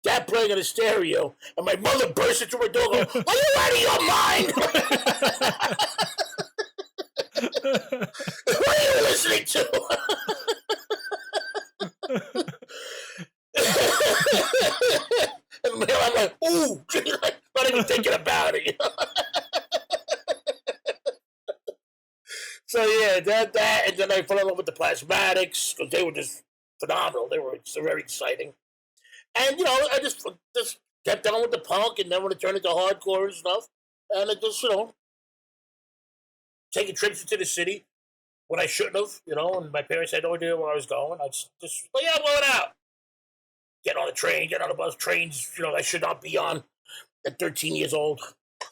that playing on the stereo, and my mother burst into her door, going, "Are you out of your mind? What are you listening to?" And I'm like, "Ooh," not even thinking about it. You know? So yeah, that, and then I fell in love with the Plasmatics because they were just phenomenal. They were very exciting, and I just kept on with the punk, and then when it turned into hardcore and stuff, and it just taking trips into the city when I shouldn't have, and my parents had no idea where I was going. I just yeah, I'm going out. Get on a train, get on a bus. Trains, I should not be on at 13 years old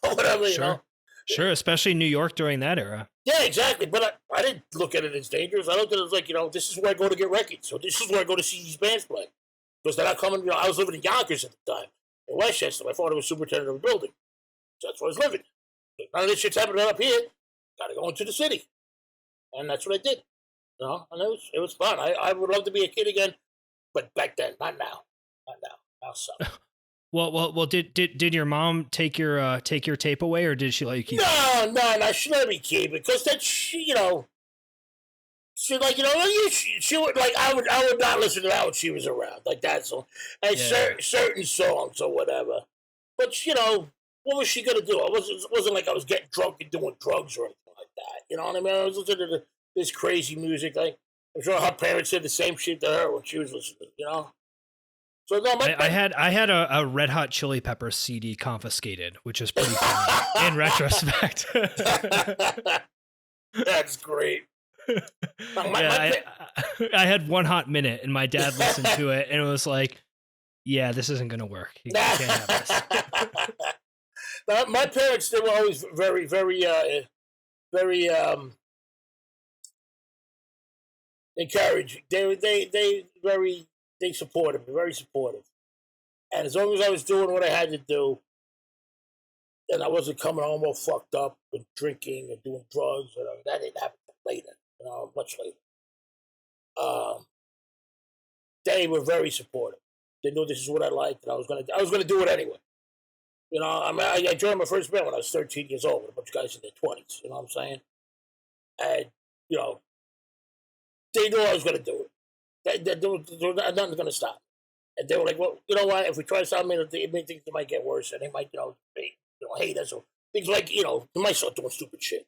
or whatever, Sure. Sure, especially New York during that era. Yeah, exactly. But I didn't look at it as dangerous. I looked at it as like, this is where I go to get records. So this is where I go to see these bands play. Because they're not coming, I was living in Yonkers at the time, in Westchester. My father was superintendent of a building. So that's where I was living. None of this shit's happening up here. Got to go into the city. And that's what I did. And it was fun. I would love to be a kid again, but back then, not now. Not now. Now so. Well. Did your mom take your tape away, or did she let you keep it? No. She let me keep it because that she like she would like I would not listen to that when she was around, like that song and certain songs or whatever. But what was she gonna do? It wasn't like I was getting drunk and doing drugs or anything like that. You know what I mean? I was listening to this crazy music. Like I'm sure her parents said the same shit to her when she was listening. So no, I had a Red Hot Chili Peppers CD confiscated, which is pretty funny in retrospect. That's great. I had One Hot Minute, and my dad listened to it, and it was like, "Yeah, this isn't gonna work. You can't have this." My parents, they were always very, very, very encouraging. They supported me, very supportive. And as long as I was doing what I had to do, and I wasn't coming home all fucked up and drinking and doing drugs, that didn't happen later, much later. They were very supportive. They knew this is what I liked, and I was gonna do it anyway. I joined my first band when I was 13 years old with a bunch of guys in their 20s. You know what I'm saying? And they knew I was gonna do it. Nothing's going to stop. And they were like, well, you know what? If we try something, it may think they might get worse, and they might, hate us. Or things like, they might start doing stupid shit.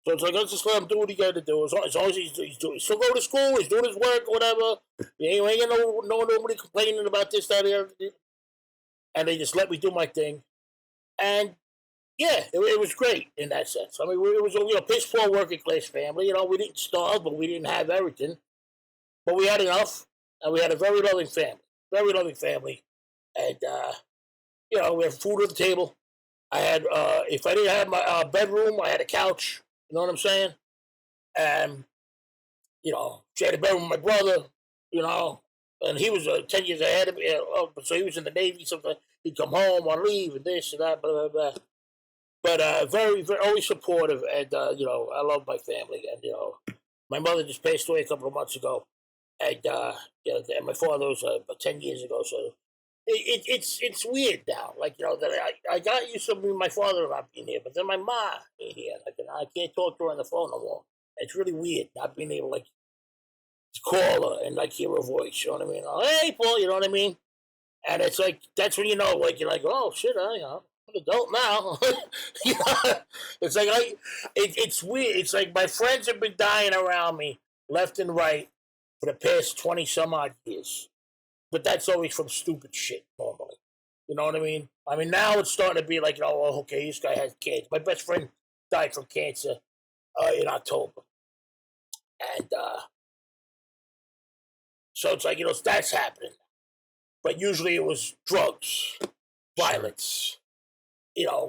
So it's like, let's just let him do what he got to do. As long as he's doing, he's still going to school, he's doing his work, or whatever. You ain't going to nobody complaining about this, that, or the other. And they just let me do my thing. And, yeah, it was great in that sense. I mean, it was a piss poor working class family. We didn't starve, but we didn't have everything. But we had enough, and we had a very loving family. And, we had food at the table. I had, if I didn't have my bedroom, I had a couch. You know what I'm saying? And, she had a bedroom with my brother, and he was 10 years ahead of me. So he was in the Navy. Sometimes he'd come home on leave and this and that, blah, blah, blah. But very, very, always supportive. And, I love my family. And, my mother just passed away a couple of months ago. And and my father was about 10 years ago, so it's weird now. Like that I got used to my father not being here, but then my mom being here. Like I can't talk to her on the phone no more. It's really weird not being able to call her and hear her voice. You know what I mean? Hey, Paul, you know what I mean? And it's like that's when you're like, oh shit, I'm an adult now. It's like it's weird. It's like my friends have been dying around me left and right for the past 20 some odd years. But that's always from stupid shit normally. You know what I mean? I mean, now it's starting to be like, okay, this guy has cancer. My best friend died from cancer in October. And so it's like, that's happening. But usually it was drugs, violence,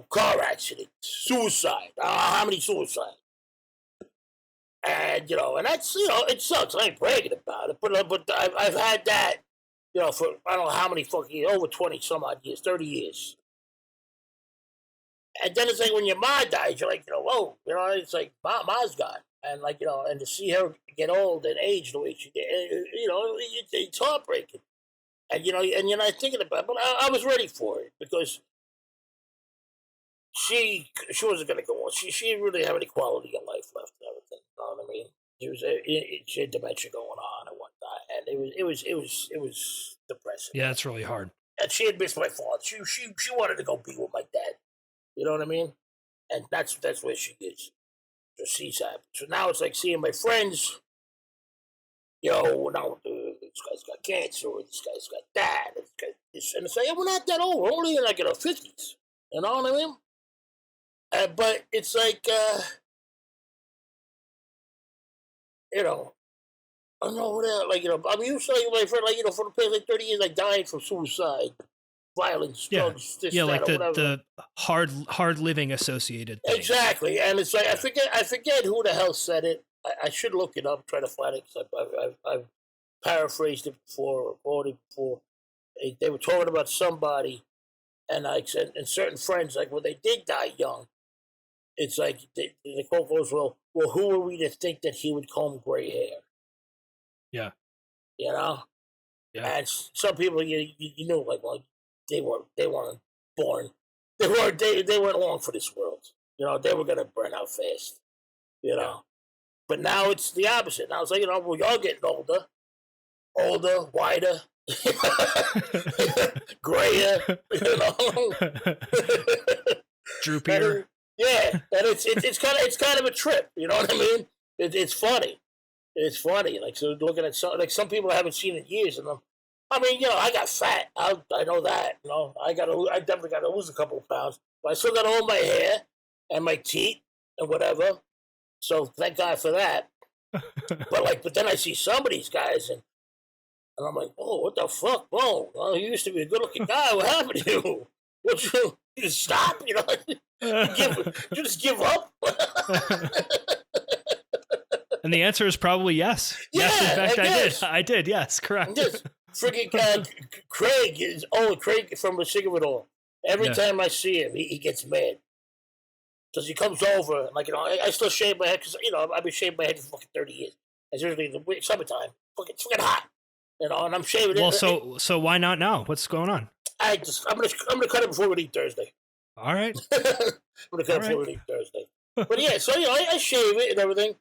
car accidents, suicide. How many suicides? And, and that's, it sucks. I ain't bragging about it. But I've had that, for I don't know how many fucking years, over 20 some odd years, 30 years. And then it's like when your mom dies, you're like, whoa, it's like, Ma's gone. And like, and to see her get old and age the way she did, it's heartbreaking. And I thinking about it, but I was ready for it because she wasn't going to go on. She didn't really have any quality of life left and everything. You know what I mean? She had dementia going on and whatnot, and it was depressing. Yeah, it's really hard. And she had missed my father. She wanted to go be with my dad. You know what I mean? And that's where she is. So she's happy. So now it's like seeing my friends. Now this guy's got cancer. This guy's got that. This guy, this, and it's like, we're not that old. We're only in like in our 50s. You know what I mean? But it's like, I don't know what else, I'm used to my friend, for the past 30 years, dying from suicide, violence, drugs, this, yeah, that, like the hard living associated thing. Exactly, and it's like I forget who the hell said it. I should look it up, try to find it, because I've paraphrased it before, or quoted before. They were talking about somebody, and and certain friends, like when they did die young, it's like the quote goes, well, who are we to think that he would comb gray hair? Yeah. Yeah. And some people you know, they weren't born. They weren't long for this world. They were gonna burn out fast. But now it's the opposite. Now it's like, we're all getting older, whiter, grayer, droopier. Yeah, and it's kind of a trip. You know what I mean? It's funny. It's funny. So looking at some people I haven't seen in years, and I got fat. I know that. I definitely got to lose a couple of pounds, but I still got all my hair and my teeth and whatever. So thank God for that. But then I see some of these guys, and I'm like, oh, what the fuck, bro? Well, you used to be a good-looking guy. What happened to you? You just stop? You just give up? And the answer is probably yes. Yeah, yes, in fact, I did. Yes, correct. Yes. Freaking Craig from The Sick of It All. Every time I see him, he gets mad. Because he comes over, and I still shave my head, because, I've been shaving my head for fucking 30 years. It's usually in the summertime. It's fucking hot. And I'm shaving it. Well, so why not now? What's going on? I'm gonna cut it before we eat Thursday. All right. I'm gonna cut it before we eat Thursday. But yeah, so I shave it and everything.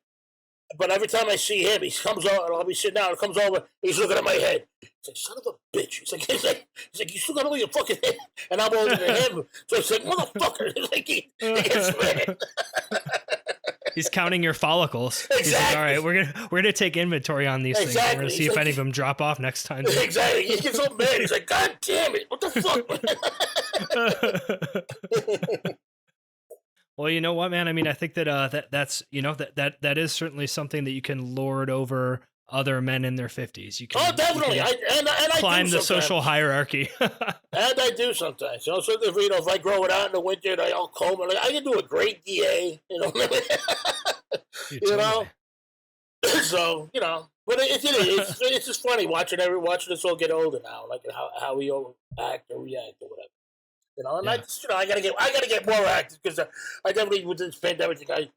But every time I see him, he comes over, and I'll be sitting down, and comes over, he's looking at my head. He's like, son of a bitch. He's like, you still got all your fucking head? And I'm older than him. So it's like, motherfucker. He's like, he gets mad. He's counting your follicles. Exactly. He's like, all right, we're gonna take inventory on these things. We're gonna see if any of them drop off next time. Exactly. He gets so mad. He's like, God damn it! What the fuck? Well, you know what, man? I think that that's that is certainly something that you can lord over other men in their 50s. You can, definitely. I climb the social hierarchy. And I do sometimes. So if I grow it out in the winter, and I'll comb it. I can do a great DA. So but it's just funny watching us all get older now, how we all act or react or whatever. And I gotta get more active, because I definitely, with this pandemic, I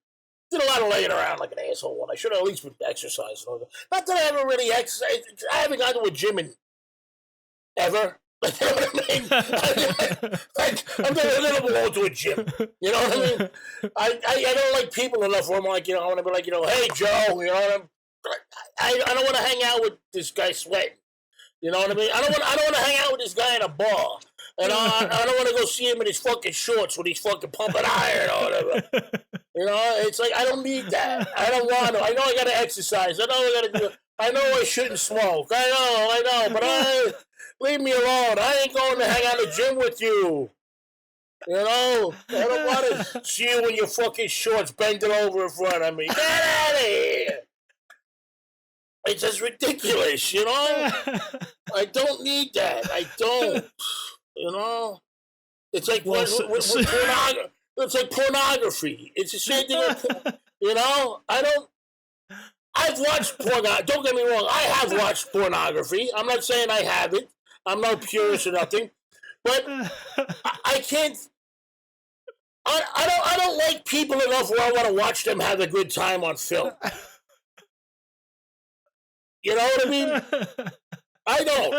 did a lot of laying around like an asshole, and I should have at least been exercising. Not that I haven't really exercised. I haven't gone to a gym in ever. You know what I mean? I'm never belong to a gym. You know what I mean? I don't like people enough where I'm like, I want to be like, hey Joe, I don't want to hang out with this guy sweating. You know what I mean? I don't want to hang out with this guy in a bar. And I don't want to go see him in his fucking shorts when he's fucking pumping iron or whatever. It's like, I don't need that. I don't want to. I know I got to exercise. I know I got to do. I know I shouldn't smoke. I know. But leave me alone. I ain't going to hang out in the gym with you. I don't want to see you in your fucking shorts bending over in front of me. Get out of here. It's just ridiculous, I don't need that. I don't. It's like it's like pornography. It's the same thing. I've watched pornography. Don't get me wrong. I have watched pornography. I'm not saying I haven't. I'm not purist or nothing. But I can't. I don't like people enough where I want to watch them have a good time on film. You know what I mean? I don't.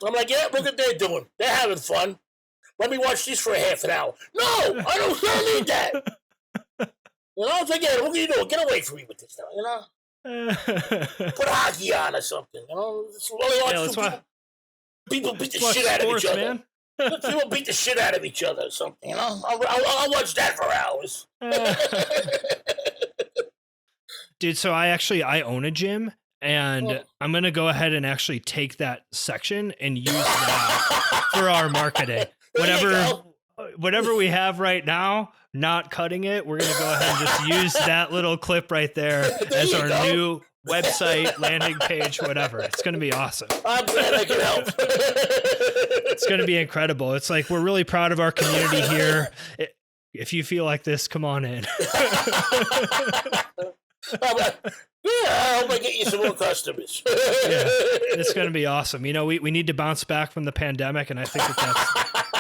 I'm like, yeah, look what they're doing. They're having fun. Let me watch this for a half an hour. No, I don't need that. You know, it's like, yeah, what are you doing? Get away from me with this now, you know? Put hockey on or something, you know? People beat the shit out of each other. Man. People beat the shit out of each other or something, you know? I'll watch that for hours. Dude, so I own a gym, and I'm going to go ahead and actually take that section and use that for our marketing. Whatever we have right now, not cutting it, we're going to go ahead and just use that little clip right there as our new website, landing page, whatever. It's going to be awesome. I'm glad I can help. It's going to be incredible. It's like, we're really proud of our community here. If you feel like this, come on in. I hope I get you some more customers. It's going to be awesome. You know, we need to bounce back from the pandemic, and I think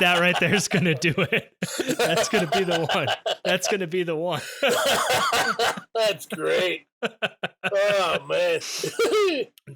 that right there is going to do it. That's going to be the one. That's going to be the one. That's great. Oh, man.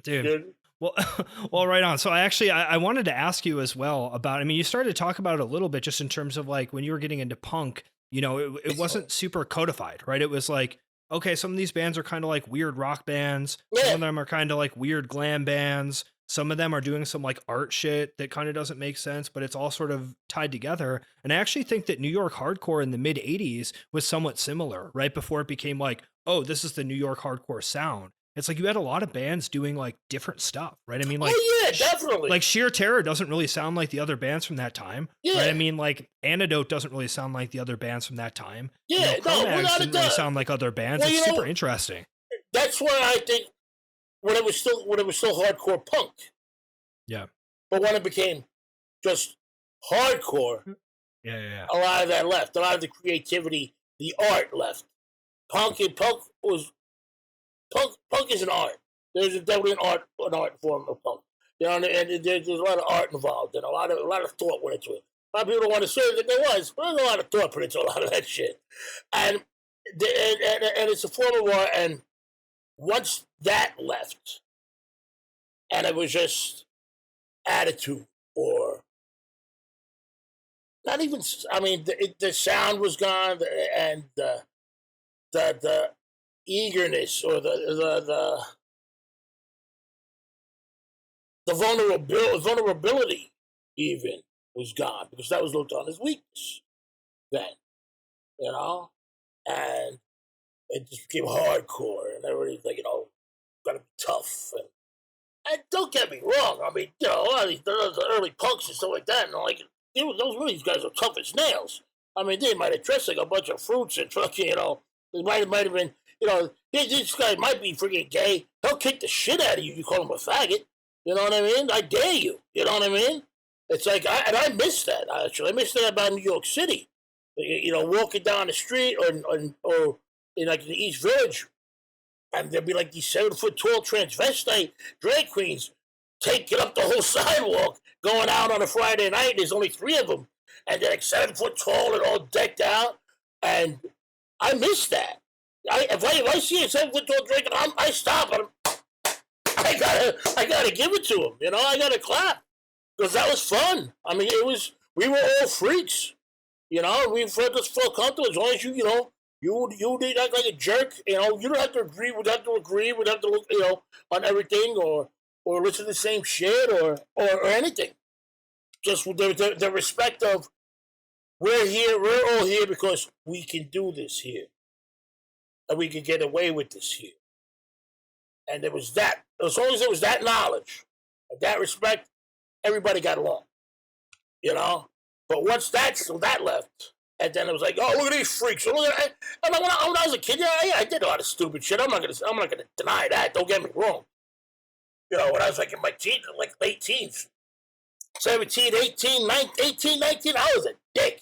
Dude. Well, right on. So I wanted to ask you as well about, I mean, you started to talk about it a little bit just in terms of like when you were getting into punk, you know, it wasn't super codified, right? It was like, okay, some of these bands are kind of like weird rock bands. Yeah. Some of them are kind of like weird glam bands. Some of them are doing some like art shit that kind of doesn't make sense, but it's all sort of tied together. And I actually think that New York hardcore in the mid 80s was somewhat similar, right before it became like, oh, this is the New York hardcore sound. It's like you had a lot of bands doing like different stuff, right? I mean, like, oh yeah, definitely. Like Sheer Terror doesn't really sound like the other bands from that time, right? I mean, like Antidote doesn't really sound like the other bands from that time. Yeah, you know, didn't really sound like other bands. Well, it's super interesting. That's why I think when it was still hardcore punk. Yeah. But when it became just hardcore, yeah, a lot of that left. A lot of the creativity, the art left. Punk is an art. There's definitely an art form of punk. You know, and there's a lot of art involved and a lot of thought went into it. A lot of people don't want to say that there was, but there's a lot of thought put into a lot of that shit. And it's a form of art, and once that left, and it was just attitude, or not even, I mean, the sound was gone, and the eagerness or the vulnerability even was gone, because that was looked on as weakness then, you know, and it just became hardcore, and everybody's like, you know, gotta be tough, and don't get me wrong, I mean, you know, a lot of these early punks and stuff like that, and like, these guys are tough as nails. I mean, they might have dressed like a bunch of fruits and fucking, you know, it might have been, you know, this guy might be freaking gay. He'll kick the shit out of you. You call him a faggot. You know what I mean? I dare you. You know what I mean? It's like, I miss that, actually. I miss that about New York City. You know, walking down the street or in like the East Village, and there'd be like these 7-foot-tall transvestite drag queens taking up the whole sidewalk, going out on a Friday night. There's only 3 of them, and they're like 7 foot tall and all decked out. And I miss that. If I see a 7-foot-tall drag, I stop him. I gotta give it to him. You know, I gotta clap, because that was fun. I mean, we were all freaks. You know, we felt comfortable as long as you know. You didn't act like a jerk, you know. You don't have to agree. We'd have to agree. We'd have to look, you know, on everything, or listen to the same shit, or anything. Just the respect of, we're here. We're all here because we can do this here, and we can get away with this here. And there was that. As long as there was that knowledge, and that respect, everybody got along. You know. But once that left. And then it was like, oh, look at these freaks. Look at, and when I was a kid, yeah, I did a lot of stupid shit. I'm not gonna deny that. Don't get me wrong. You know, when I was like in my teens, like late teens, 17, 18, 19, I was a dick.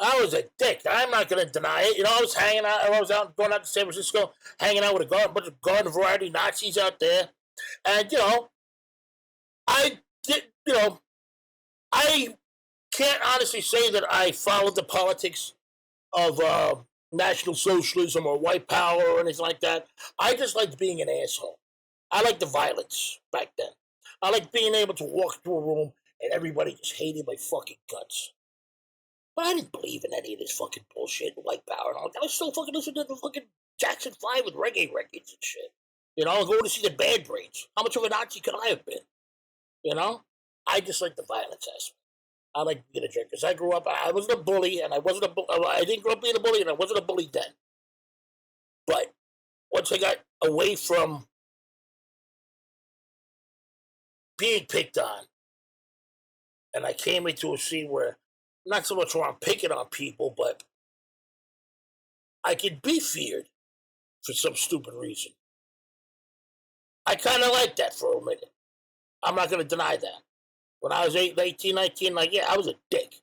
I was a dick. I'm not gonna deny it. You know, I was hanging out. I was going out to San Francisco, hanging out with a bunch of garden variety Nazis out there, and you know, I can't honestly say that I followed the politics of National Socialism or white power or anything like that. I just liked being an asshole. I liked the violence back then. I liked being able to walk through a room and everybody just hated my fucking guts. But I didn't believe in any of this fucking bullshit, white power and all that. I was still fucking listening to the fucking Jackson 5 with reggae records and shit. You know, going to see the Bad Brains. How much of a Nazi could I have been? You know? I just like the violence aspect. I like being a jerk because I grew up. I wasn't a bully, and I didn't grow up being a bully, and I wasn't a bully then. But once I got away from being picked on, and I came into a scene where not so much where I'm picking on people, but I could be feared for some stupid reason. I kind of like that for a minute. I'm not going to deny that. When I was 18, 19, like, yeah, I was a dick.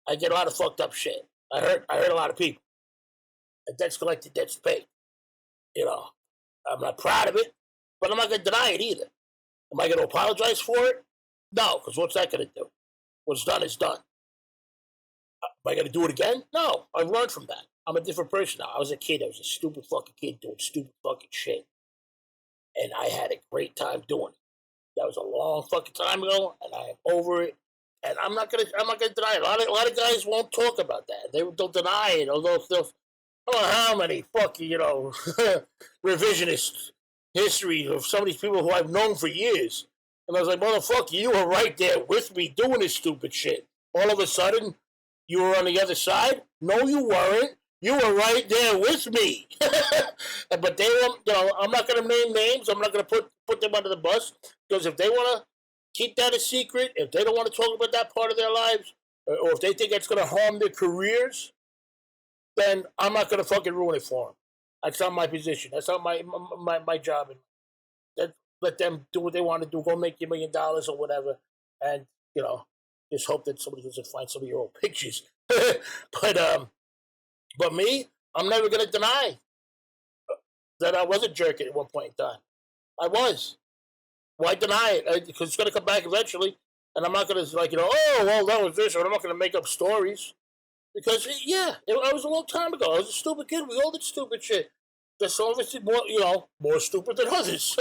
I did a lot of fucked up shit. I hurt a lot of people. And debt's collected, debt's paid. You know, I'm not proud of it, but I'm not going to deny it either. Am I going to apologize for it? No, because what's that going to do? What's done is done. Am I going to do it again? No, I've learned from that. I'm a different person now. I was a kid. I was a stupid fucking kid doing stupid fucking shit. And I had a great time doing it. That was a long fucking time ago, and I am over it. And I'm not gonna deny it. A lot of guys won't talk about that. They'll deny it. Although I don't know how many fucking revisionist history of some of these people who I've known for years. And I was like, motherfucker, you were right there with me doing this stupid shit. All of a sudden, you were on the other side. No, you weren't. You were right there with me. But they won't, I'm not going to name names. I'm not going to put them under the bus. Because if they want to keep that a secret, if they don't want to talk about that part of their lives, or if they think it's going to harm their careers, then I'm not going to fucking ruin it for them. That's not my position. That's not my job. Let them do what they want to do. Go make you $1 million or whatever. And, just hope that somebody doesn't find some of your old pictures. But me, I'm never going to deny that I was a jerk at one point in time. I was. Why deny it? Because it's going to come back eventually. And I'm not going to, oh, well, that was this. Or I'm not going to make up stories. Because, I was a long time ago. I was a stupid kid. We all did stupid shit. There's some of us did more stupid than others.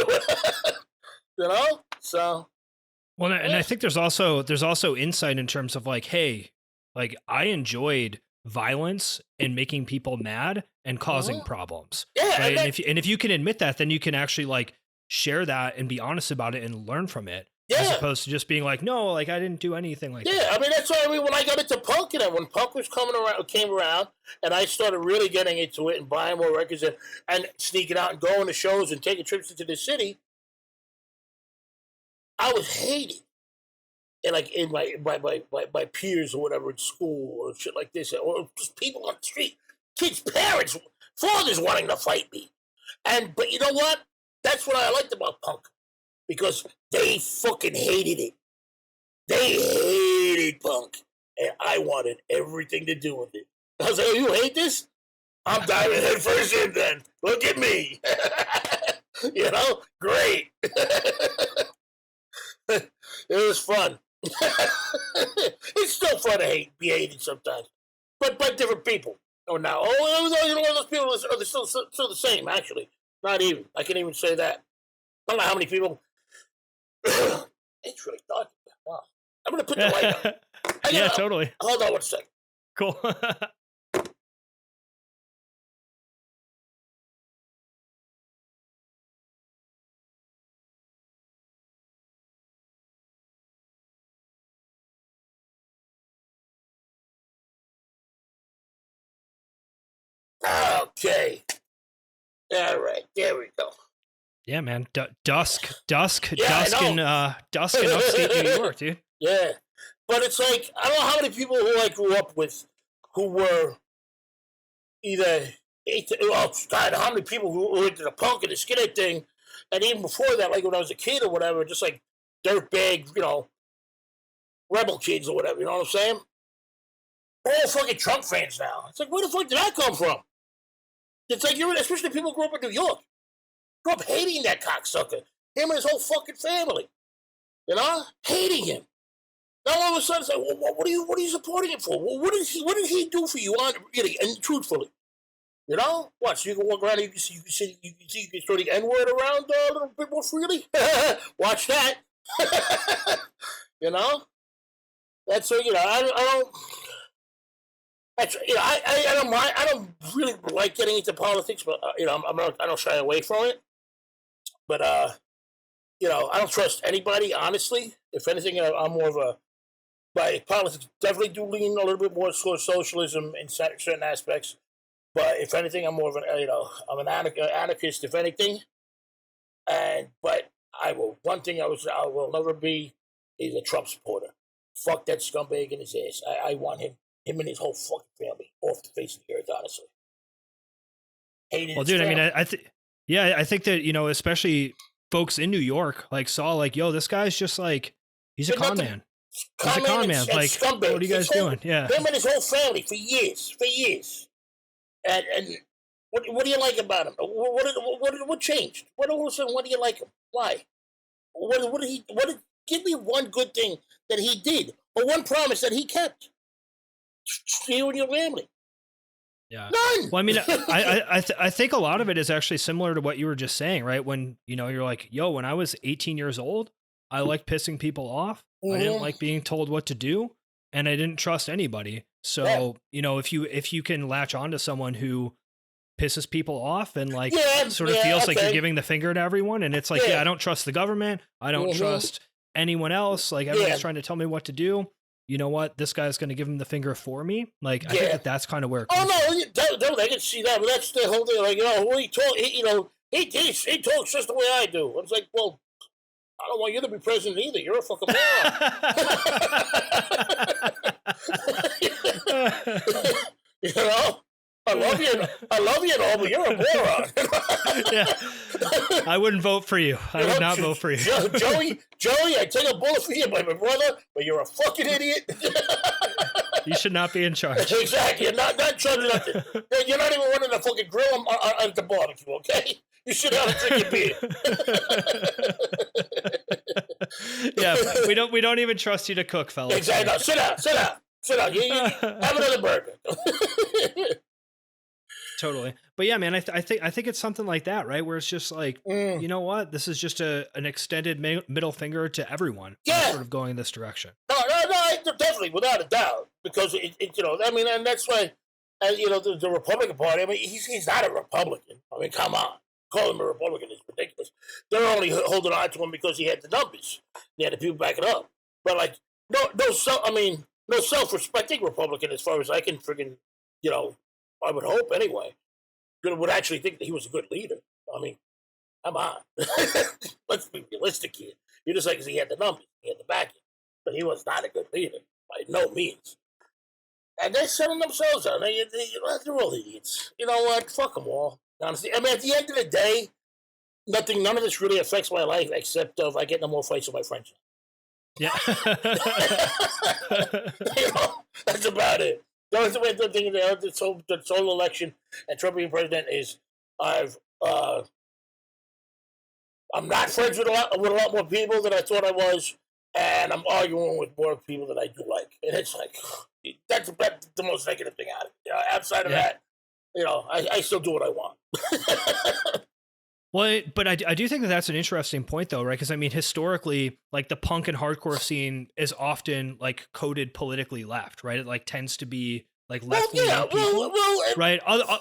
So. Well, and I think there's also insight in terms of hey, I enjoyed violence and making people mad and causing problems. Yeah. Right? And if you can admit that, then you can actually share that and be honest about it and learn from it. Yeah. As opposed to just being no, I didn't do anything like that. Yeah, I mean, that's what I mean. When I got into punk, when punk came around, and I started really getting into it and buying more records and sneaking out and going to shows and taking trips into the city, I was hated. And in my peers or whatever in school or shit like this, or just people on the street, kids' parents, fathers wanting to fight me. But you know what? That's what I liked about punk. Because they fucking hated it. They hated punk. And I wanted everything to do with it. I was like, oh, you hate this? I'm diving head first in then. Look at me. Great. It was fun. It's still fun to be hated sometimes. But by different people. Oh, now. Those people are still the same, actually. Not even. I can't even say that. I don't know how many people. It's really dark. Wow. I'm going to put the light on. Yeah, totally. Hold on one second. Cool. Okay. All right. There we go. Yeah, man. Dusk Yeah, in upstate New York, dude. Yeah. But it's I don't know how many people who I grew up with who were either how many people who were into the punk and the skinhead thing, and even before that, when I was a kid or whatever, just dirtbag, rebel kids or whatever, you know what I'm saying? All fucking Trump fans now. It's where the fuck did that come from? It's especially people who grew up in New York. Grew up hating that cocksucker. Him and his whole fucking family. Hating him. Now all of a sudden, it's like, well, what are you supporting him for? Well, what did he do for you? On really and truthfully, you know, what? So you can walk around, and you can throw the N-word around a little bit more freely. Watch that. You know, that's so. You know, I don't. That's, you know, I don't mind. I don't really like getting into politics, but you know, I don't shy away from it. But you know, I don't trust anybody, honestly. If anything, I'm more of a. My politics definitely do lean a little bit more towards socialism in certain aspects. But if anything, I'm more of an, you know, I'm an anarchist, if anything. But I will. One thing I will never be is a Trump supporter. Fuck that scumbag in his ass. I want him and his whole fucking family off the face of the earth. Honestly. Hated. Well, dude, family. I mean, I think that, you know, especially folks in New York, like saw like, yo, this guy's just like, he's a con man. He's a con man. Like, scumbag. What are you guys doing? Yeah. Him and his whole family for years. And what do you like about him? What changed? What all of a sudden? What do you like him? Why? What did he? Give me one good thing that he did, or one promise that he kept. You and your family. Yeah. None. Well, I mean, I think a lot of it is actually similar to what you were just saying, right? When, you know, you're like, yo, when I was 18 years old, I liked pissing people off. I didn't like being told what to do, and I didn't trust anybody. So, you know, if you can latch on to someone who pisses people off and like sort of feels like you're giving the finger to everyone, and it's like, I don't trust the government. I don't trust anyone else. Like, everyone's trying to tell me what to do. You know what? This guy's going to give him the finger for me. Like, I think that's kind of where it comes no, I can see that, but that's the whole thing. Like, you know, he talks just the way I do. It's like, well, I don't want you to be president either. You're a fucking moron. You know? I love you and all, but you're a moron. I wouldn't vote for you. I would not vote for you. Joey, I take a bullet for you, my brother, but you're a fucking idiot. You should not be in charge. Exactly. You're not in charge of nothing. You're not even running a fucking grill at the barbecue, okay? You should have a drink of beer. Yeah, we don't even trust you to cook, fellas. Exactly. No, sit down. You have another burger. Totally. But yeah, man, I think it's something like that, right? Where it's just like, you know what? This is just an extended middle finger to everyone. Yeah. Sort of going in this direction. No, definitely, without a doubt. Because, you know, I mean, and that's why, you know, the Republican Party, I mean, he's not a Republican. I mean, come on. Call him a Republican is ridiculous. They're only holding on to him because he had the numbers. They had the people back it up. But, like, no self-respecting Republican, as far as I can friggin', you know, I would hope anyway, would actually think that he was a good leader. I mean, come on. Let's be realistic here. You're just like, because he had the numbers, he had the backing, but he was not a good leader by no means. And they're selling themselves out. They're all idiots. You know what? Fuck them all. Honestly, I mean, at the end of the day, none of this really affects my life except if I get no more fights with my friends. Yeah. You know, that's about it. The only thing this whole election and Trump being president is I'm not friends with a lot more people than I thought I was, and I'm arguing with more people that I do like. And it's like, that's the most negative thing out of it. You know, outside of that, you know, I still do what I want. Well, but I do think that that's an interesting point, though, right? Because, I mean, historically, like, the punk and hardcore scene is often, like, coded politically left, right? It, like, tends to be, like, left-leaning people, right?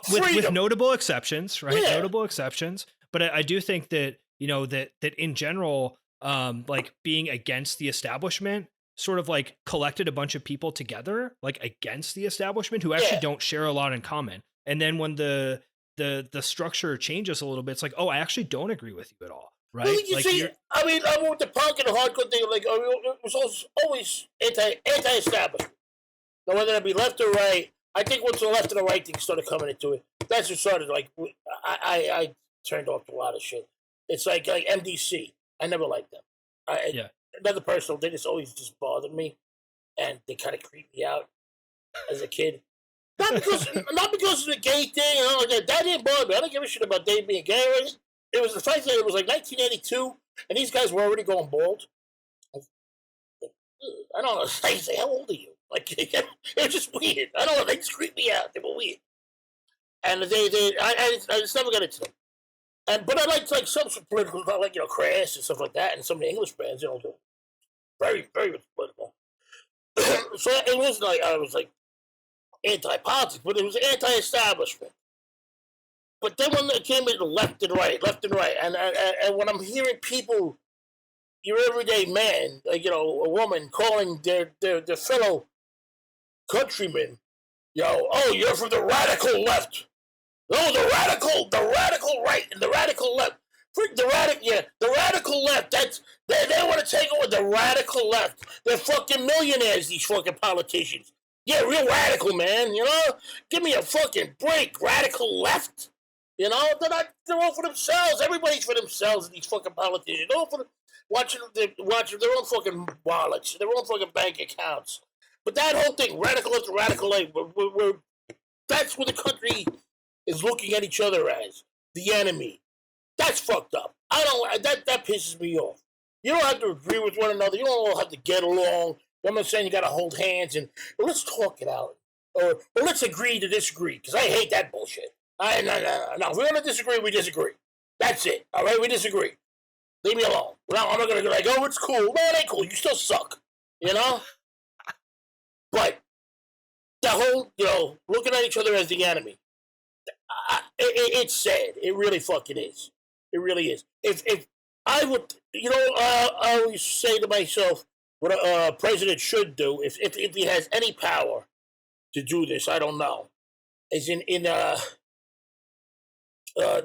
With notable exceptions, right? Yeah. Notable exceptions. But I do think that, you know, that in general, like, being against the establishment sort of, like, collected a bunch of people together, like, against the establishment who actually don't share a lot in common. And then when the structure changes a little bit, it's like, oh, I actually don't agree with you at all, right? Well, like, see, I mean, I'm with the punk and the hardcore thing. Like, it was always anti-establishment. Now, whether it be left or right, I think once the left and the right thing started coming into it, that's what started. Like, I turned off a lot of shit. It's like MDC. I never liked them. Another personal thing that's always just bothered me, and they kind of creeped me out as a kid. Not because of the gay thing, you know, that didn't bother me. I don't give a shit about Dave being gay or anything. It was the fact that it was like 1982, and these guys were already going bald. I don't know. They say, how old are you? Like, it was just weird. I don't know. They just creeped me out. They were weird. And I just never got into them. But I liked like some political, like Crash and stuff like that, and some of the English bands, very, very much political. So it wasn't like I was like anti-politics, but it was anti-establishment. But then when it came into left and right, and when I'm hearing people, your everyday man, like a woman calling their fellow countrymen, oh, you're from the radical left. No, the radical right, and the radical left. The radical left. They want to take over the radical left. They're fucking millionaires, these fucking politicians. Yeah, real radical, man. Give me a fucking break. Radical left. They're all for themselves. Everybody's for themselves. These fucking politicians. They're all for watching their own fucking wallets, their own fucking bank accounts. But that whole thing, radical left to radical right, that's what the country is looking at each other as the enemy. That's fucked up. That pisses me off. You don't have to agree with one another. You don't all have to get along. I'm not saying you got to hold hands and let's talk it out, or let's agree to disagree. Because I hate that bullshit. No. If we're gonna disagree, we disagree. That's it. All right, we disagree. Leave me alone. Well, I'm not gonna go like, oh, it's cool. No, it ain't cool. You still suck. But the whole, looking at each other as the enemy. It's sad. It really fucking is. It really is. If I would, I always say to myself, what a president should do, if he has any power to do this, I don't know, is in the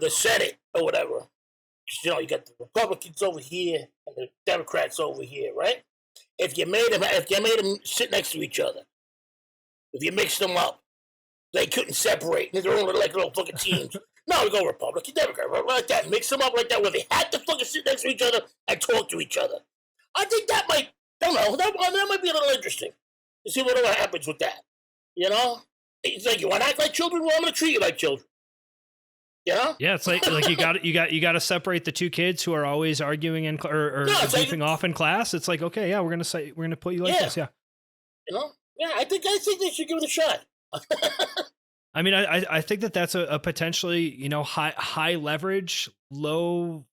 Senate or whatever. You got the Republicans over here and the Democrats over here, right? If you made them sit next to each other, if you mixed them up, they couldn't separate. They're only like little fucking teams. No, we go Republican, Democrat, like that. Mix them up like that, where they had to fucking sit next to each other and talk to each other. I think that might, don't know, that might be a little interesting to see whatever happens with that. It's like, you want to act like children? Well, I'm going to treat you like children. Yeah, it's like you got to separate the two kids who are always arguing or goofing off in class. It's like, okay, yeah, we're gonna put you like this, yeah. Yeah, I think they should give it a shot. I mean, I think that's a potentially high leverage, low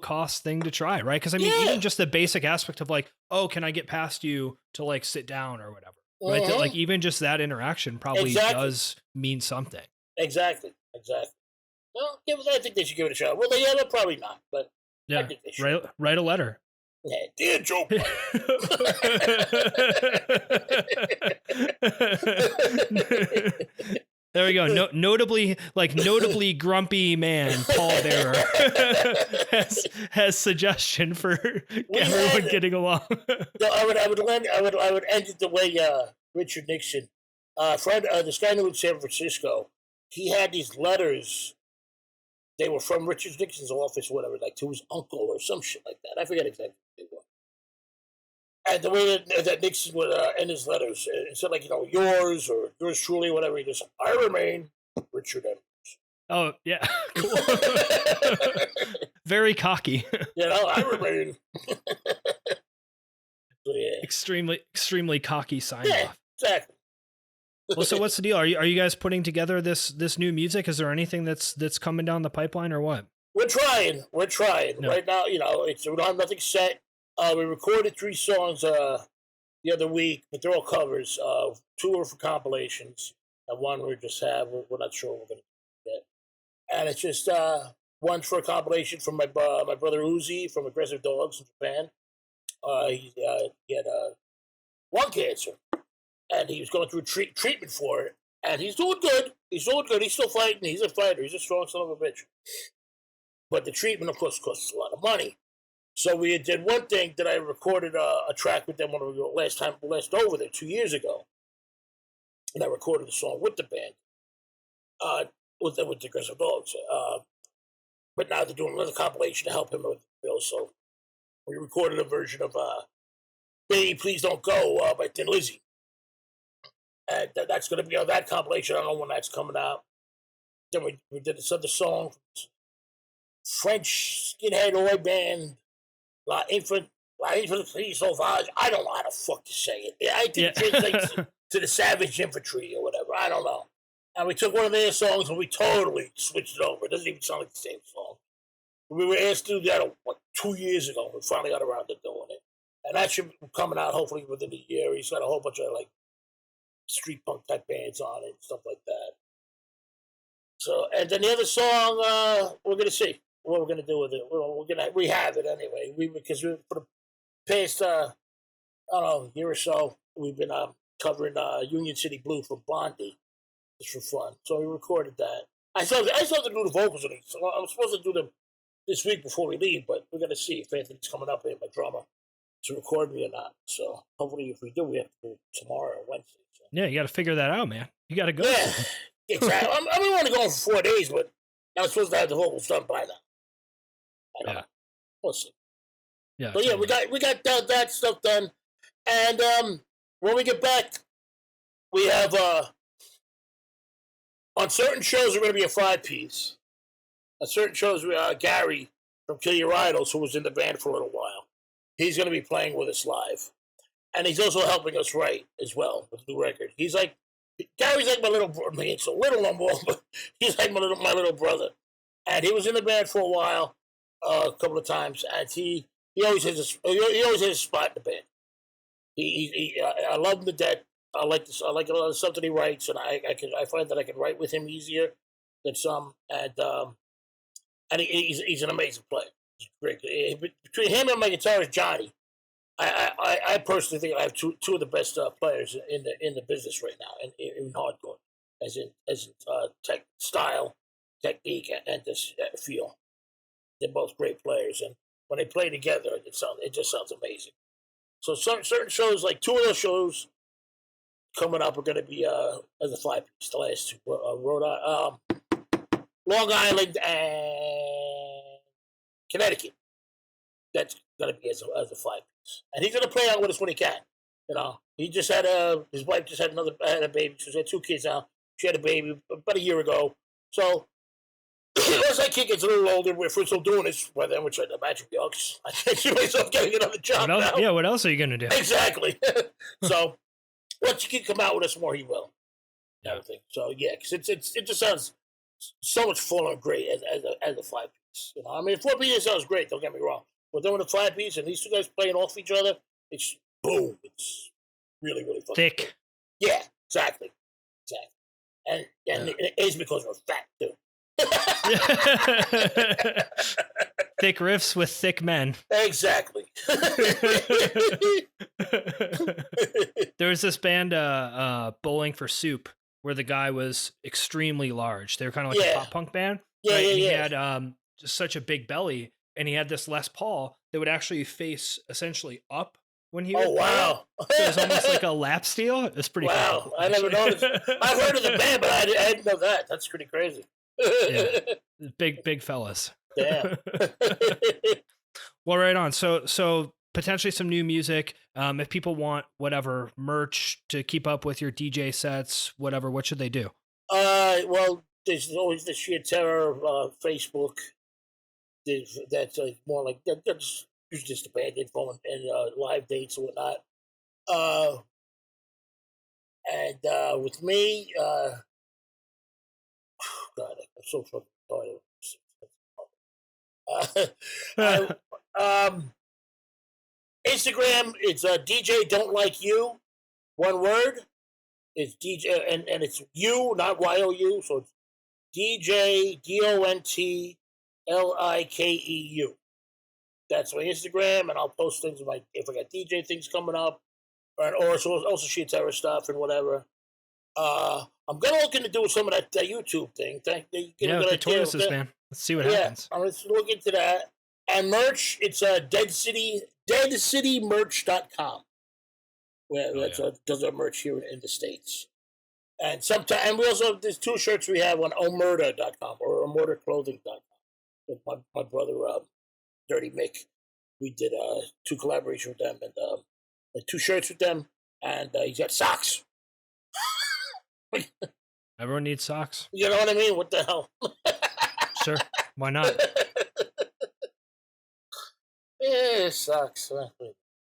cost thing to try, right? Because I mean, even just the basic aspect of like, oh, can I get past you to like sit down or whatever, right? That, like even just that interaction probably does mean something. Exactly. Well, I think they should give it a shot. Well, they'll probably not, but yeah, I think they should. Write a letter. Yeah, dear Joe Biden. There we go. Notably grumpy man Paul Bearer has suggestion for everyone getting along. No, I would end it the way Richard Nixon, friend, this guy knew in San Francisco. He had these letters. They were from Richard Nixon's office, or whatever, like to his uncle or some shit like that. I forget exactly what they were. And the way that Nixon would end his letters, instead like, yours or yours truly, whatever, he just, I remain Richard Evans. Oh, yeah. Cool. Very cocky. I remain. So, yeah. Extremely cocky sign off. Exactly. Well, so what's the deal? Are you guys putting together this new music? Is there anything that's coming down the pipeline or what? We're trying. No. Right now, we don't have nothing set. We recorded 3 songs the other week, but they're all covers. 2 are for compilations, and 1 we just have. We're not sure we're going to get. And it's just one's for a compilation from my brother Uzi from Aggressive Dogs in Japan. He had lung cancer. And he was going through treatment for it. And he's doing good. He's still fighting. He's a fighter. He's a strong son of a bitch. But the treatment, of course, costs a lot of money. So we did one thing that I recorded a track with them when we were last over there 2 years ago. And I recorded a song with the band. With the Aggressive Dogs. But now they're doing another compilation to help him with the bill. So we recorded a version of Baby Please Don't Go by Thin Lizzy. And that's going to be on that compilation. I don't know when that's coming out. Then we did this other song, French skinhead oi band, La Infant Life for the Police Sauvage. I don't know how the fuck to say it. I think it translates to the Savage Infantry or whatever. I don't know. And we took one of their songs and we totally switched it over. It doesn't even sound like the same song. We were asked to do that 2 years ago. We finally got around to doing it. And that should be coming out hopefully within a year. He's got a whole bunch of like street punk type bands on it and stuff like that. So, and then the other song, we're going to see what we're going to do with it. We're going to rehab it anyway. Because for the past, I don't know, year or so, we've been covering Union City Blue from Blondie just for fun. So we recorded that. I still have to do the vocals on it. So I'm supposed to do them this week before we leave, but we're going to see if Anthony's coming up here, my drummer, to record me or not. So hopefully if we do, we have to do it tomorrow or Wednesday. So. Yeah, you got to figure that out, man. You got to go. Yeah, exactly. I'm only going for 4 days, but I'm supposed to have the vocals done by now. I don't know. We'll see. Yeah. But yeah, we got that stuff done, and when we get back, we have on certain shows we're going to be a 5-piece. On certain shows, Gary from Kill Your Idols, who was in the band for a little while, he's going to be playing with us live, and he's also helping us write as well with the new record. Gary's like my little brother. I mean, it's a little no more, but he's like my little brother, and he was in the band for a while, a couple of times, and he always has a spot in the band. I love him to death. I like a lot of the stuff that he writes, and I find that I can write with him easier than some, and he's an amazing player. He's great. Between him and my guitarist Johnny, I personally think I have two of the best players in the business right now, in hardcore, as in style, technique, and this feel. They're both great players, and when they play together, it just sounds amazing. So certain shows, like 2 of those shows coming up, are going to be as a 5-piece. The last 2, Long Island and Connecticut. That's going to be as a 5-piece, and he's going to play out with us when he can. You know, he just had his wife just had a baby. She's had 2 kids now. She had a baby about a year ago. So as that kid gets a little older, if we're still doing this by then, which I imagine yucks, I can't see myself getting another job now. Yeah, what else are you going to do? Exactly. So once he can come out with us more, he will. Yeah. So yeah, because it just sounds so much fuller and great as a 5-piece. You know, I mean, 4-piece sounds great. Don't get me wrong. But then with a 5-piece and these 2 guys playing off each other, it's boom. It's really really fun. Thick. Yeah, exactly. And it is because we're fat too. Thick riffs with thick men. Exactly. There was this band, Bowling for Soup, where the guy was extremely large. They were kind of like a pop punk band. Yeah, right? yeah, and he yeah. had just such a big belly, and he had this Les Paul that would actually face essentially up when he would play. Wow. So it was almost like a lap steel. It's pretty cool. I never noticed. I've heard of the band, but I didn't know that. That's pretty crazy. Yeah. Big fellas. Damn. Well, right on. So potentially some new music. If people want whatever merch to keep up with your DJ sets, whatever, what should they do? Well, there's always the Sheer Terror Facebook. That's more like that's just a band info and live dates and whatnot. And with me, God, I'm so fucking tired. Instagram, it's DJ Don't Like You, one word. It's DJ, and it's you, not YOU, so it's DJ DONTLIKEU. That's my Instagram, and I'll post things like if I got DJ things coming up, or also Sheer Terror stuff and whatever. I'm gonna look into doing some of that YouTube thing. With the Tortoises, man. Let's see what happens. I'm gonna look into that. And merch, it's deadcitymerch.com. Where does our merch here in the States. And we also there's 2 shirts we have on omurda.com or omurdaclothing.com with my brother Dirty Mick. We did 2 collaborations with them and 2 shirts with them, and he's got socks. Everyone needs socks. You know what I mean? What the hell? Sure. Why not? Yeah, it sucks.